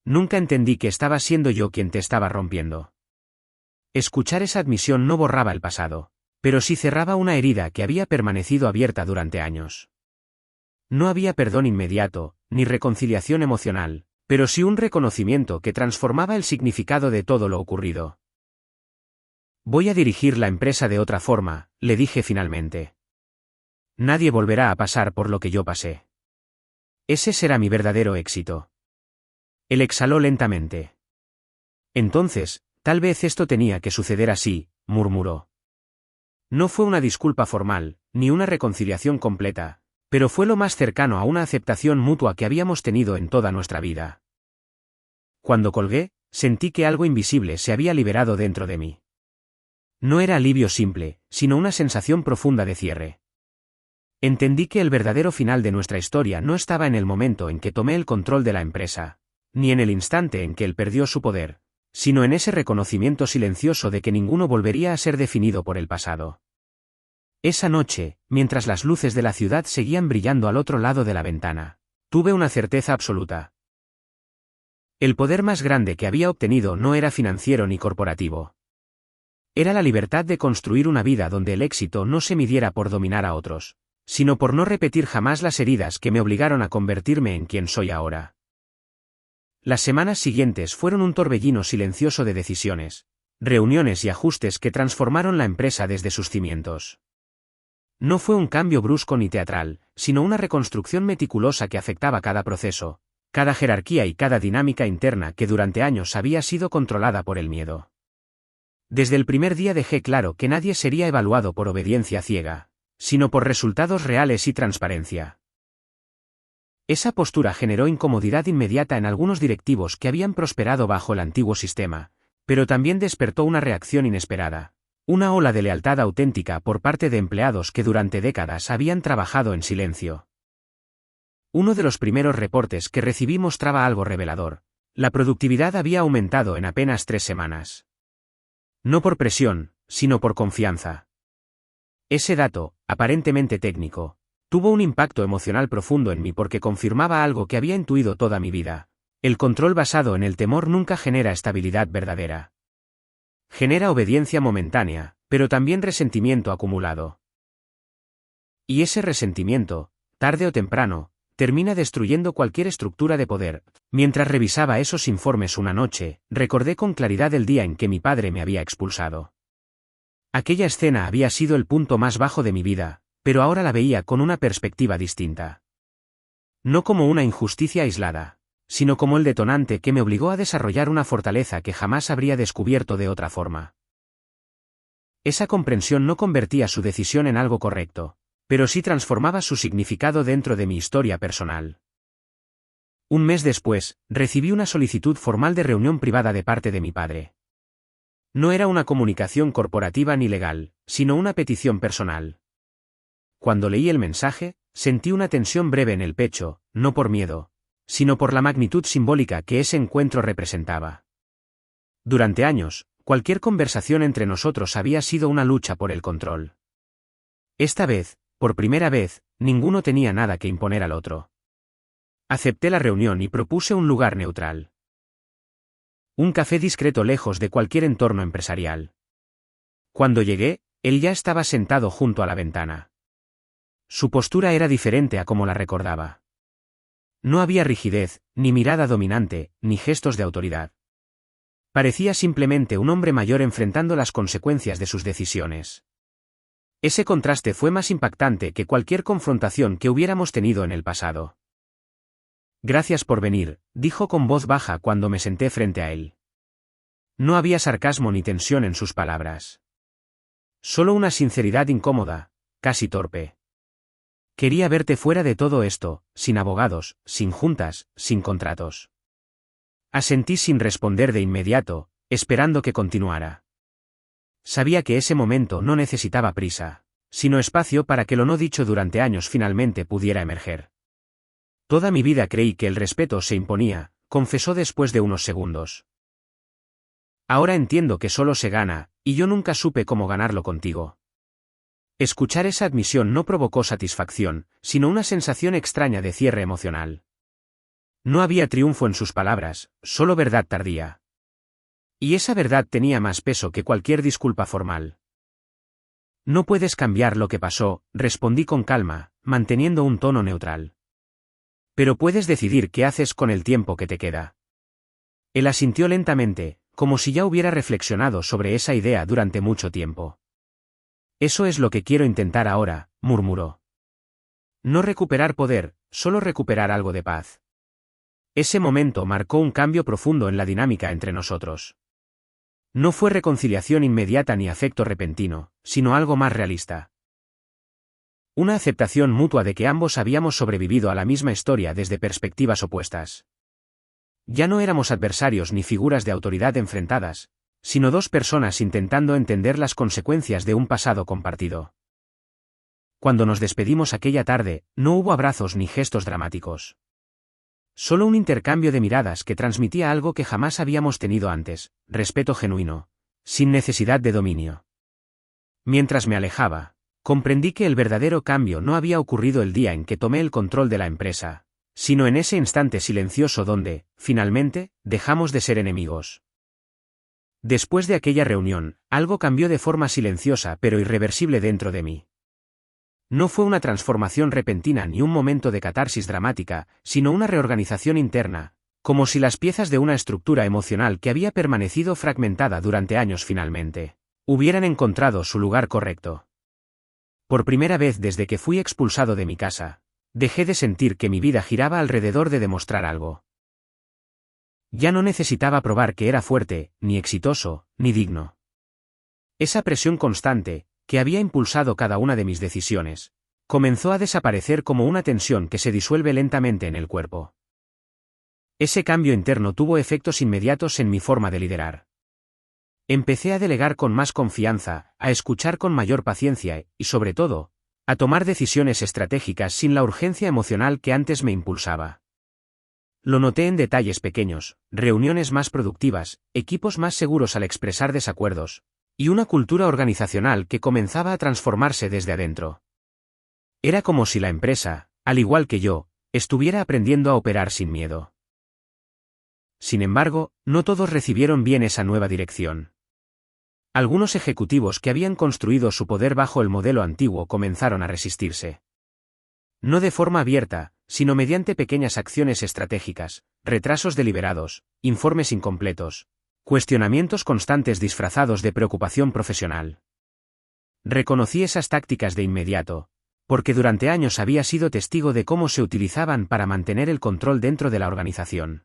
Nunca entendí que estaba siendo yo quien te estaba rompiendo. Escuchar esa admisión no borraba el pasado, pero sí cerraba una herida que había permanecido abierta durante años. No había perdón inmediato, ni reconciliación emocional, pero sí un reconocimiento que transformaba el significado de todo lo ocurrido. Voy a dirigir la empresa de otra forma, le dije finalmente. Nadie volverá a pasar por lo que yo pasé. Ese será mi verdadero éxito. Él exhaló lentamente. Entonces, tal vez esto tenía que suceder así, murmuró. No fue una disculpa formal, ni una reconciliación completa, pero fue lo más cercano a una aceptación mutua que habíamos tenido en toda nuestra vida. Cuando colgué, sentí que algo invisible se había liberado dentro de mí. No era alivio simple, sino una sensación profunda de cierre. Entendí que el verdadero final de nuestra historia no estaba en el momento en que tomé el control de la empresa, ni en el instante en que él perdió su poder, sino en ese reconocimiento silencioso de que ninguno volvería a ser definido por el pasado. Esa noche, mientras las luces de la ciudad seguían brillando al otro lado de la ventana, tuve una certeza absoluta. El poder más grande que había obtenido no era financiero ni corporativo. Era la libertad de construir una vida donde el éxito no se midiera por dominar a otros, sino por no repetir jamás las heridas que me obligaron a convertirme en quien soy ahora. Las semanas siguientes fueron un torbellino silencioso de decisiones, reuniones y ajustes que transformaron la empresa desde sus cimientos. No fue un cambio brusco ni teatral, sino una reconstrucción meticulosa que afectaba cada proceso, cada jerarquía y cada dinámica interna que durante años había sido controlada por el miedo. Desde el primer día dejé claro que nadie sería evaluado por obediencia ciega, sino por resultados reales y transparencia. Esa postura generó incomodidad inmediata en algunos directivos que habían prosperado bajo el antiguo sistema, pero también despertó una reacción inesperada. Una ola de lealtad auténtica por parte de empleados que durante décadas habían trabajado en silencio. Uno de los primeros reportes que recibí mostraba algo revelador. La productividad había aumentado en apenas 3 semanas. No por presión, sino por confianza. Ese dato, aparentemente técnico, tuvo un impacto emocional profundo en mí porque confirmaba algo que había intuido toda mi vida. El control basado en el temor nunca genera estabilidad verdadera. Genera obediencia momentánea, pero también resentimiento acumulado. Y ese resentimiento, tarde o temprano, termina destruyendo cualquier estructura de poder. Mientras revisaba esos informes una noche, recordé con claridad el día en que mi padre me había expulsado. Aquella escena había sido el punto más bajo de mi vida, pero ahora la veía con una perspectiva distinta. No como una injusticia aislada, sino como el detonante que me obligó a desarrollar una fortaleza que jamás habría descubierto de otra forma. Esa comprensión no convertía su decisión en algo correcto, pero sí transformaba su significado dentro de mi historia personal. Un mes después, recibí una solicitud formal de reunión privada de parte de mi padre. No era una comunicación corporativa ni legal, sino una petición personal. Cuando leí el mensaje, sentí una tensión breve en el pecho, no por miedo, sino por la magnitud simbólica que ese encuentro representaba. Durante años, cualquier conversación entre nosotros había sido una lucha por el control. Esta vez, por primera vez, ninguno tenía nada que imponer al otro. Acepté la reunión y propuse un lugar neutral. Un café discreto lejos de cualquier entorno empresarial. Cuando llegué, él ya estaba sentado junto a la ventana. Su postura era diferente a como la recordaba. No había rigidez, ni mirada dominante, ni gestos de autoridad. Parecía simplemente un hombre mayor enfrentando las consecuencias de sus decisiones. Ese contraste fue más impactante que cualquier confrontación que hubiéramos tenido en el pasado. Gracias por venir, dijo con voz baja cuando me senté frente a él. No había sarcasmo ni tensión en sus palabras. Solo una sinceridad incómoda, casi torpe. Quería verte fuera de todo esto, sin abogados, sin juntas, sin contratos. Asentí sin responder de inmediato, esperando que continuara. Sabía que ese momento no necesitaba prisa, sino espacio para que lo no dicho durante años finalmente pudiera emerger. Toda mi vida creí que el respeto se imponía, confesó después de unos segundos. Ahora entiendo que solo se gana, y yo nunca supe cómo ganarlo contigo. Escuchar esa admisión no provocó satisfacción, sino una sensación extraña de cierre emocional. No había triunfo en sus palabras, solo verdad tardía. Y esa verdad tenía más peso que cualquier disculpa formal. No puedes cambiar lo que pasó, respondí con calma, manteniendo un tono neutral. Pero puedes decidir qué haces con el tiempo que te queda. Él asintió lentamente, como si ya hubiera reflexionado sobre esa idea durante mucho tiempo. Eso es lo que quiero intentar ahora, murmuró. No recuperar poder, solo recuperar algo de paz. Ese momento marcó un cambio profundo en la dinámica entre nosotros. No fue reconciliación inmediata ni afecto repentino, sino algo más realista. Una aceptación mutua de que ambos habíamos sobrevivido a la misma historia desde perspectivas opuestas. Ya no éramos adversarios ni figuras de autoridad enfrentadas, sino dos personas intentando entender las consecuencias de un pasado compartido. Cuando nos despedimos aquella tarde, no hubo abrazos ni gestos dramáticos. Solo un intercambio de miradas que transmitía algo que jamás habíamos tenido antes, respeto genuino, sin necesidad de dominio. Mientras me alejaba, comprendí que el verdadero cambio no había ocurrido el día en que tomé el control de la empresa, sino en ese instante silencioso donde, finalmente, dejamos de ser enemigos. Después de aquella reunión, algo cambió de forma silenciosa pero irreversible dentro de mí. No fue una transformación repentina ni un momento de catarsis dramática, sino una reorganización interna, como si las piezas de una estructura emocional que había permanecido fragmentada durante años finalmente hubieran encontrado su lugar correcto. Por primera vez desde que fui expulsado de mi casa, dejé de sentir que mi vida giraba alrededor de demostrar algo. Ya no necesitaba probar que era fuerte, ni exitoso, ni digno. Esa presión constante, que había impulsado cada una de mis decisiones, comenzó a desaparecer como una tensión que se disuelve lentamente en el cuerpo. Ese cambio interno tuvo efectos inmediatos en mi forma de liderar. Empecé a delegar con más confianza, a escuchar con mayor paciencia y, sobre todo, a tomar decisiones estratégicas sin la urgencia emocional que antes me impulsaba. Lo noté en detalles pequeños, reuniones más productivas, equipos más seguros al expresar desacuerdos, y una cultura organizacional que comenzaba a transformarse desde adentro. Era como si la empresa, al igual que yo, estuviera aprendiendo a operar sin miedo. Sin embargo, no todos recibieron bien esa nueva dirección. Algunos ejecutivos que habían construido su poder bajo el modelo antiguo comenzaron a resistirse. No de forma abierta, sino mediante pequeñas acciones estratégicas, retrasos deliberados, informes incompletos, cuestionamientos constantes disfrazados de preocupación profesional. Reconocí esas tácticas de inmediato, porque durante años había sido testigo de cómo se utilizaban para mantener el control dentro de la organización.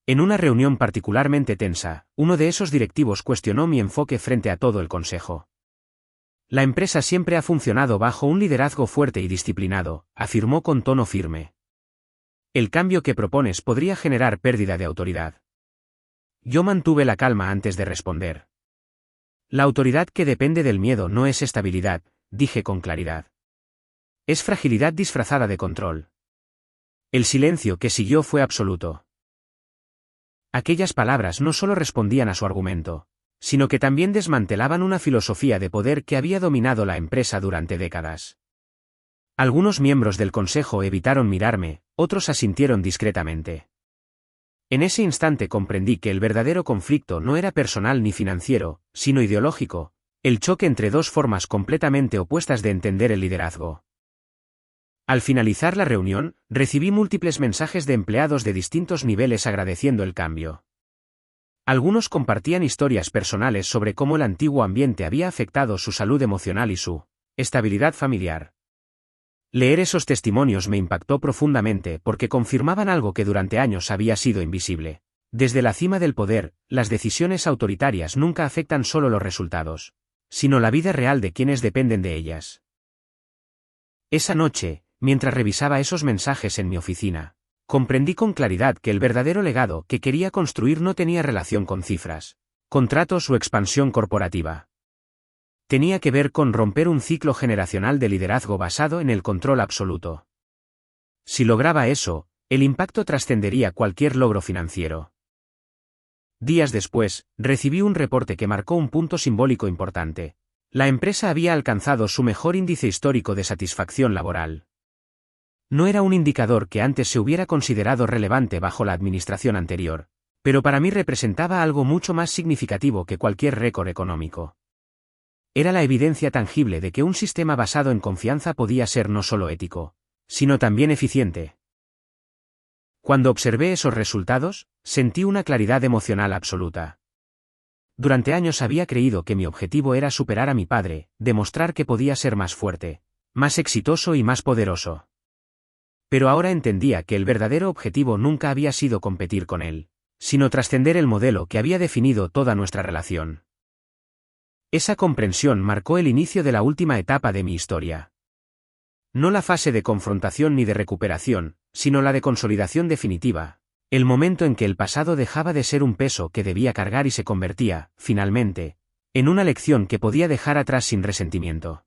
En una reunión particularmente tensa, uno de esos directivos cuestionó mi enfoque frente a todo el consejo. La empresa siempre ha funcionado bajo un liderazgo fuerte y disciplinado, afirmó con tono firme. El cambio que propones podría generar pérdida de autoridad. Yo mantuve la calma antes de responder. La autoridad que depende del miedo no es estabilidad, dije con claridad. Es fragilidad disfrazada de control. El silencio que siguió fue absoluto. Aquellas palabras no solo respondían a su argumento, sino que también desmantelaban una filosofía de poder que había dominado la empresa durante décadas. Algunos miembros del consejo evitaron mirarme, otros asintieron discretamente. En ese instante comprendí que el verdadero conflicto no era personal ni financiero, sino ideológico, el choque entre dos formas completamente opuestas de entender el liderazgo. Al finalizar la reunión, recibí múltiples mensajes de empleados de distintos niveles agradeciendo el cambio. Algunos compartían historias personales sobre cómo el antiguo ambiente había afectado su salud emocional y su estabilidad familiar. Leer esos testimonios me impactó profundamente porque confirmaban algo que durante años había sido invisible. Desde la cima del poder, las decisiones autoritarias nunca afectan solo los resultados, sino la vida real de quienes dependen de ellas. Esa noche, mientras revisaba esos mensajes en mi oficina, comprendí con claridad que el verdadero legado que quería construir no tenía relación con cifras, contratos o expansión corporativa. Tenía que ver con romper un ciclo generacional de liderazgo basado en el control absoluto. Si lograba eso, el impacto trascendería cualquier logro financiero. Días después, recibí un reporte que marcó un punto simbólico importante. La empresa había alcanzado su mejor índice histórico de satisfacción laboral. No era un indicador que antes se hubiera considerado relevante bajo la administración anterior, pero para mí representaba algo mucho más significativo que cualquier récord económico. Era la evidencia tangible de que un sistema basado en confianza podía ser no solo ético, sino también eficiente. Cuando observé esos resultados, sentí una claridad emocional absoluta. Durante años había creído que mi objetivo era superar a mi padre, demostrar que podía ser más fuerte, más exitoso y más poderoso. Pero ahora entendía que el verdadero objetivo nunca había sido competir con él, sino trascender el modelo que había definido toda nuestra relación. Esa comprensión marcó el inicio de la última etapa de mi historia. No la fase de confrontación ni de recuperación, sino la de consolidación definitiva, el momento en que el pasado dejaba de ser un peso que debía cargar y se convertía, finalmente, en una lección que podía dejar atrás sin resentimiento.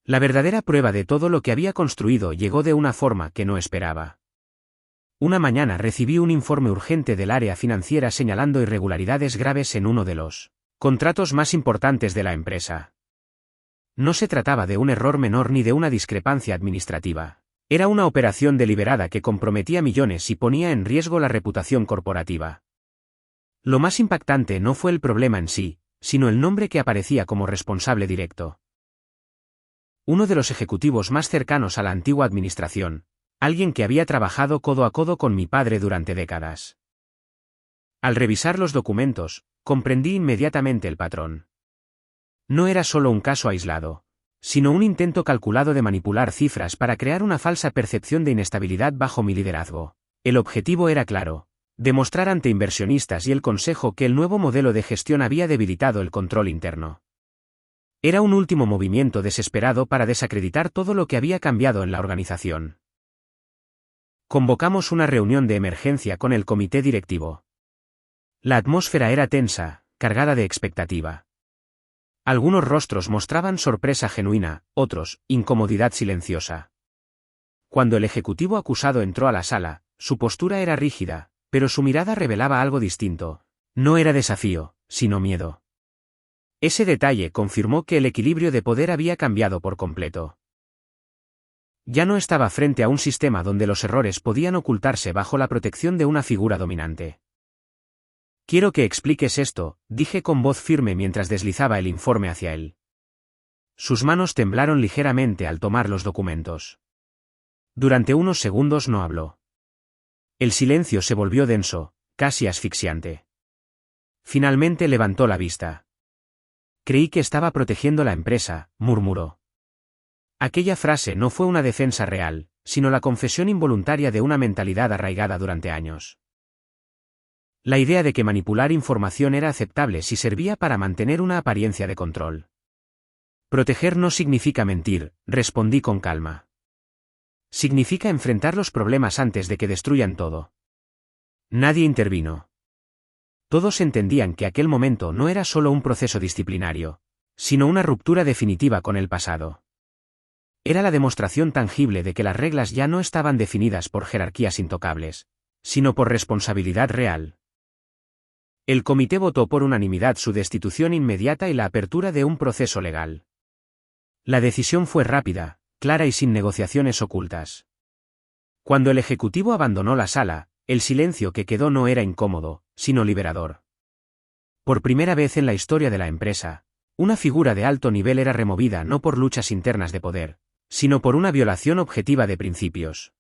La verdadera prueba de todo lo que había construido llegó de una forma que no esperaba. Una mañana recibí un informe urgente del área financiera señalando irregularidades graves en uno de los contratos más importantes de la empresa. No se trataba de un error menor ni de una discrepancia administrativa. Era una operación deliberada que comprometía millones y ponía en riesgo la reputación corporativa. Lo más impactante no fue el problema en sí, sino el nombre que aparecía como responsable directo. Uno de los ejecutivos más cercanos a la antigua administración, alguien que había trabajado codo a codo con mi padre durante décadas. Al revisar los documentos, comprendí inmediatamente el patrón. No era solo un caso aislado, sino un intento calculado de manipular cifras para crear una falsa percepción de inestabilidad bajo mi liderazgo. El objetivo era claro: demostrar ante inversionistas y el consejo que el nuevo modelo de gestión había debilitado el control interno. Era un último movimiento desesperado para desacreditar todo lo que había cambiado en la organización. Convocamos una reunión de emergencia con el comité directivo. La atmósfera era tensa, cargada de expectativa. Algunos rostros mostraban sorpresa genuina, otros, incomodidad silenciosa. Cuando el ejecutivo acusado entró a la sala, su postura era rígida, pero su mirada revelaba algo distinto. No era desafío, sino miedo. Ese detalle confirmó que el equilibrio de poder había cambiado por completo. Ya no estaba frente a un sistema donde los errores podían ocultarse bajo la protección de una figura dominante. Quiero que expliques esto, dije con voz firme mientras deslizaba el informe hacia él. Sus manos temblaron ligeramente al tomar los documentos. Durante unos segundos no habló. El silencio se volvió denso, casi asfixiante. Finalmente levantó la vista. Creí que estaba protegiendo la empresa, murmuró. Aquella frase no fue una defensa real, sino la confesión involuntaria de una mentalidad arraigada durante años. La idea de que manipular información era aceptable si servía para mantener una apariencia de control. Proteger no significa mentir, respondí con calma. Significa enfrentar los problemas antes de que destruyan todo. Nadie intervino. Todos entendían que aquel momento no era solo un proceso disciplinario, sino una ruptura definitiva con el pasado. Era la demostración tangible de que las reglas ya no estaban definidas por jerarquías intocables, sino por responsabilidad real. El comité votó por unanimidad su destitución inmediata y la apertura de un proceso legal. La decisión fue rápida, clara y sin negociaciones ocultas. Cuando el ejecutivo abandonó la sala, el silencio que quedó no era incómodo, sino liberador. Por primera vez en la historia de la empresa, una figura de alto nivel era removida no por luchas internas de poder, sino por una violación objetiva de principios.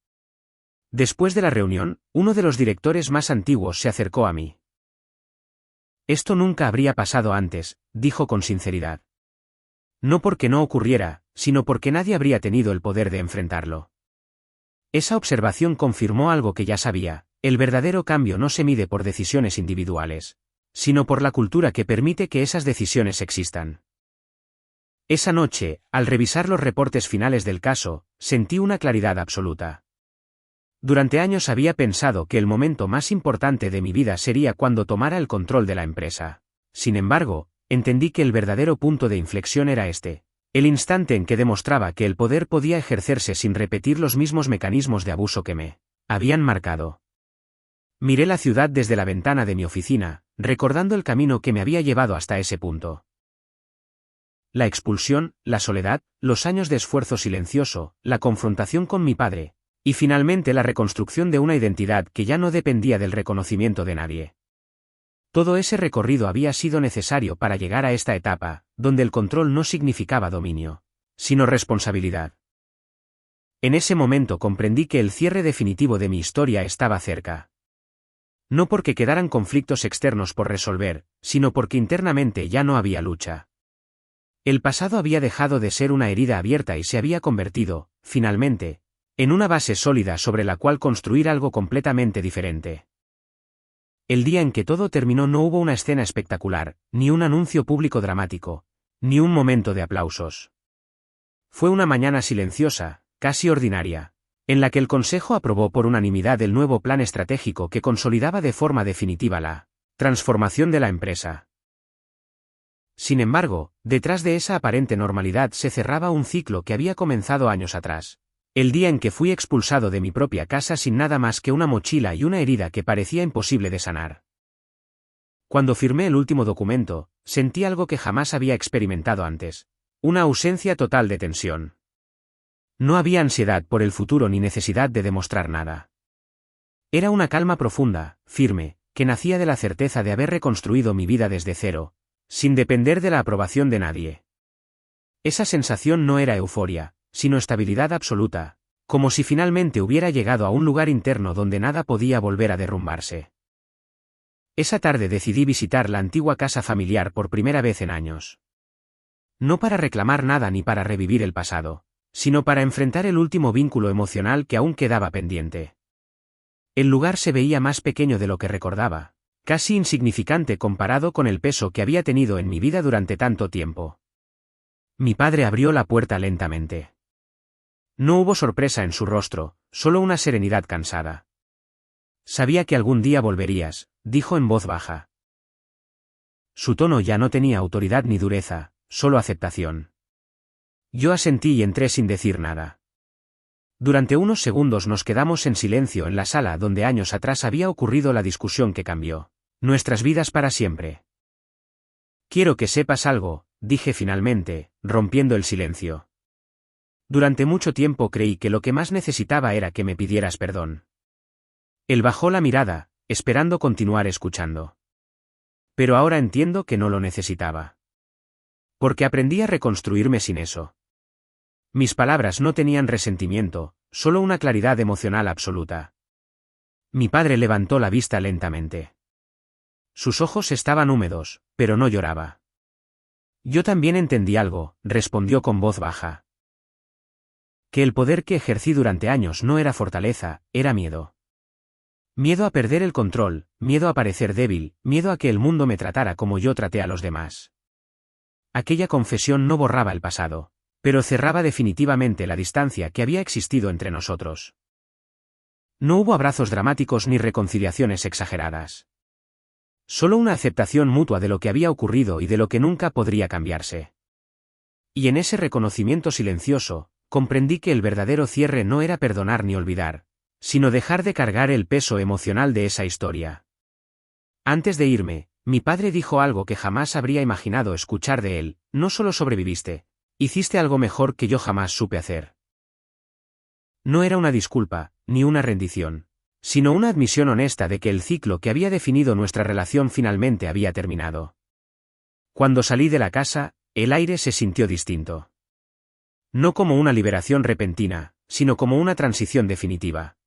Después de la reunión, uno de los directores más antiguos se acercó a mí. Esto nunca habría pasado antes, dijo con sinceridad. No porque no ocurriera, sino porque nadie habría tenido el poder de enfrentarlo. Esa observación confirmó algo que ya sabía: el verdadero cambio no se mide por decisiones individuales, sino por la cultura que permite que esas decisiones existan. Esa noche, al revisar los reportes finales del caso, sentí una claridad absoluta. Durante años había pensado que el momento más importante de mi vida sería cuando tomara el control de la empresa. Sin embargo, entendí que el verdadero punto de inflexión era este: el instante en que demostraba que el poder podía ejercerse sin repetir los mismos mecanismos de abuso que me habían marcado. Miré la ciudad desde la ventana de mi oficina, recordando el camino que me había llevado hasta ese punto. La expulsión, la soledad, los años de esfuerzo silencioso, la confrontación con mi padre, y finalmente la reconstrucción de una identidad que ya no dependía del reconocimiento de nadie. Todo ese recorrido había sido necesario para llegar a esta etapa, donde el control no significaba dominio, sino responsabilidad. En ese momento comprendí que el cierre definitivo de mi historia estaba cerca. No porque quedaran conflictos externos por resolver, sino porque internamente ya no había lucha. El pasado había dejado de ser una herida abierta y se había convertido, finalmente, en una base sólida sobre la cual construir algo completamente diferente. El día en que todo terminó no hubo una escena espectacular, ni un anuncio público dramático, ni un momento de aplausos. Fue una mañana silenciosa, casi ordinaria, en la que el Consejo aprobó por unanimidad el nuevo plan estratégico que consolidaba de forma definitiva la transformación de la empresa. Sin embargo, detrás de esa aparente normalidad se cerraba un ciclo que había comenzado años atrás. El día en que fui expulsado de mi propia casa sin nada más que una mochila y una herida que parecía imposible de sanar. Cuando firmé el último documento, sentí algo que jamás había experimentado antes: una ausencia total de tensión. No había ansiedad por el futuro ni necesidad de demostrar nada. Era una calma profunda, firme, que nacía de la certeza de haber reconstruido mi vida desde cero, sin depender de la aprobación de nadie. Esa sensación no era euforia, sino estabilidad absoluta, como si finalmente hubiera llegado a un lugar interno donde nada podía volver a derrumbarse. Esa tarde decidí visitar la antigua casa familiar por primera vez en años. No para reclamar nada ni para revivir el pasado, sino para enfrentar el último vínculo emocional que aún quedaba pendiente. El lugar se veía más pequeño de lo que recordaba, casi insignificante comparado con el peso que había tenido en mi vida durante tanto tiempo. Mi padre abrió la puerta lentamente. No hubo sorpresa en su rostro, solo una serenidad cansada. Sabía que algún día volverías, dijo en voz baja. Su tono ya no tenía autoridad ni dureza, solo aceptación. Yo asentí y entré sin decir nada. Durante unos segundos nos quedamos en silencio en la sala donde años atrás había ocurrido la discusión que cambió nuestras vidas para siempre. Quiero que sepas algo, dije finalmente, rompiendo el silencio. Durante mucho tiempo creí que lo que más necesitaba era que me pidieras perdón. Él bajó la mirada, esperando continuar escuchando. Pero ahora entiendo que no lo necesitaba. Porque aprendí a reconstruirme sin eso. Mis palabras no tenían resentimiento, solo una claridad emocional absoluta. Mi padre levantó la vista lentamente. Sus ojos estaban húmedos, pero no lloraba. Yo también entendí algo, respondió con voz baja. Que el poder que ejercí durante años no era fortaleza, era miedo. Miedo a perder el control, miedo a parecer débil, miedo a que el mundo me tratara como yo traté a los demás. Aquella confesión no borraba el pasado, pero cerraba definitivamente la distancia que había existido entre nosotros. No hubo abrazos dramáticos ni reconciliaciones exageradas. Solo una aceptación mutua de lo que había ocurrido y de lo que nunca podría cambiarse. Y en ese reconocimiento silencioso, comprendí que el verdadero cierre no era perdonar ni olvidar, sino dejar de cargar el peso emocional de esa historia. Antes de irme, mi padre dijo algo que jamás habría imaginado escuchar de él: no solo sobreviviste, hiciste algo mejor que yo jamás supe hacer. No era una disculpa, ni una rendición, sino una admisión honesta de que el ciclo que había definido nuestra relación finalmente había terminado. Cuando salí de la casa, el aire se sintió distinto. No como una liberación repentina, sino como una transición definitiva.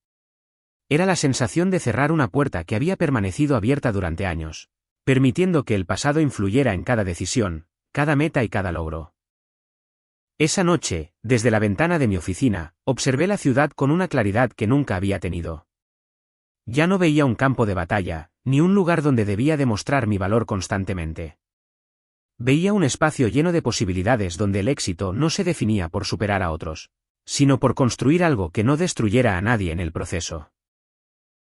Era la sensación de cerrar una puerta que había permanecido abierta durante años, permitiendo que el pasado influyera en cada decisión, cada meta y cada logro. Esa noche, desde la ventana de mi oficina, observé la ciudad con una claridad que nunca había tenido. Ya no veía un campo de batalla, ni un lugar donde debía demostrar mi valor constantemente. Veía un espacio lleno de posibilidades donde el éxito no se definía por superar a otros, sino por construir algo que no destruyera a nadie en el proceso.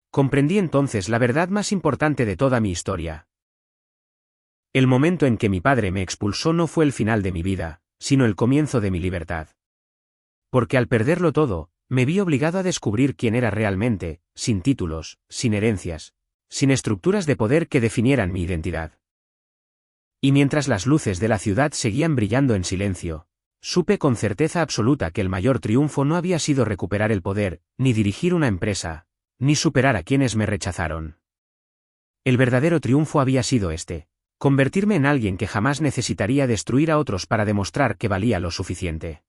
Comprendí entonces la verdad más importante de toda mi historia. El momento en que mi padre me expulsó no fue el final de mi vida, sino el comienzo de mi libertad. Porque al perderlo todo, me vi obligado a descubrir quién era realmente, sin títulos, sin herencias, sin estructuras de poder que definieran mi identidad. Y mientras las luces de la ciudad seguían brillando en silencio, supe con certeza absoluta que el mayor triunfo no había sido recuperar el poder, ni dirigir una empresa, ni superar a quienes me rechazaron. El verdadero triunfo había sido convertirme en alguien que jamás necesitaría destruir a otros para demostrar que valía lo suficiente.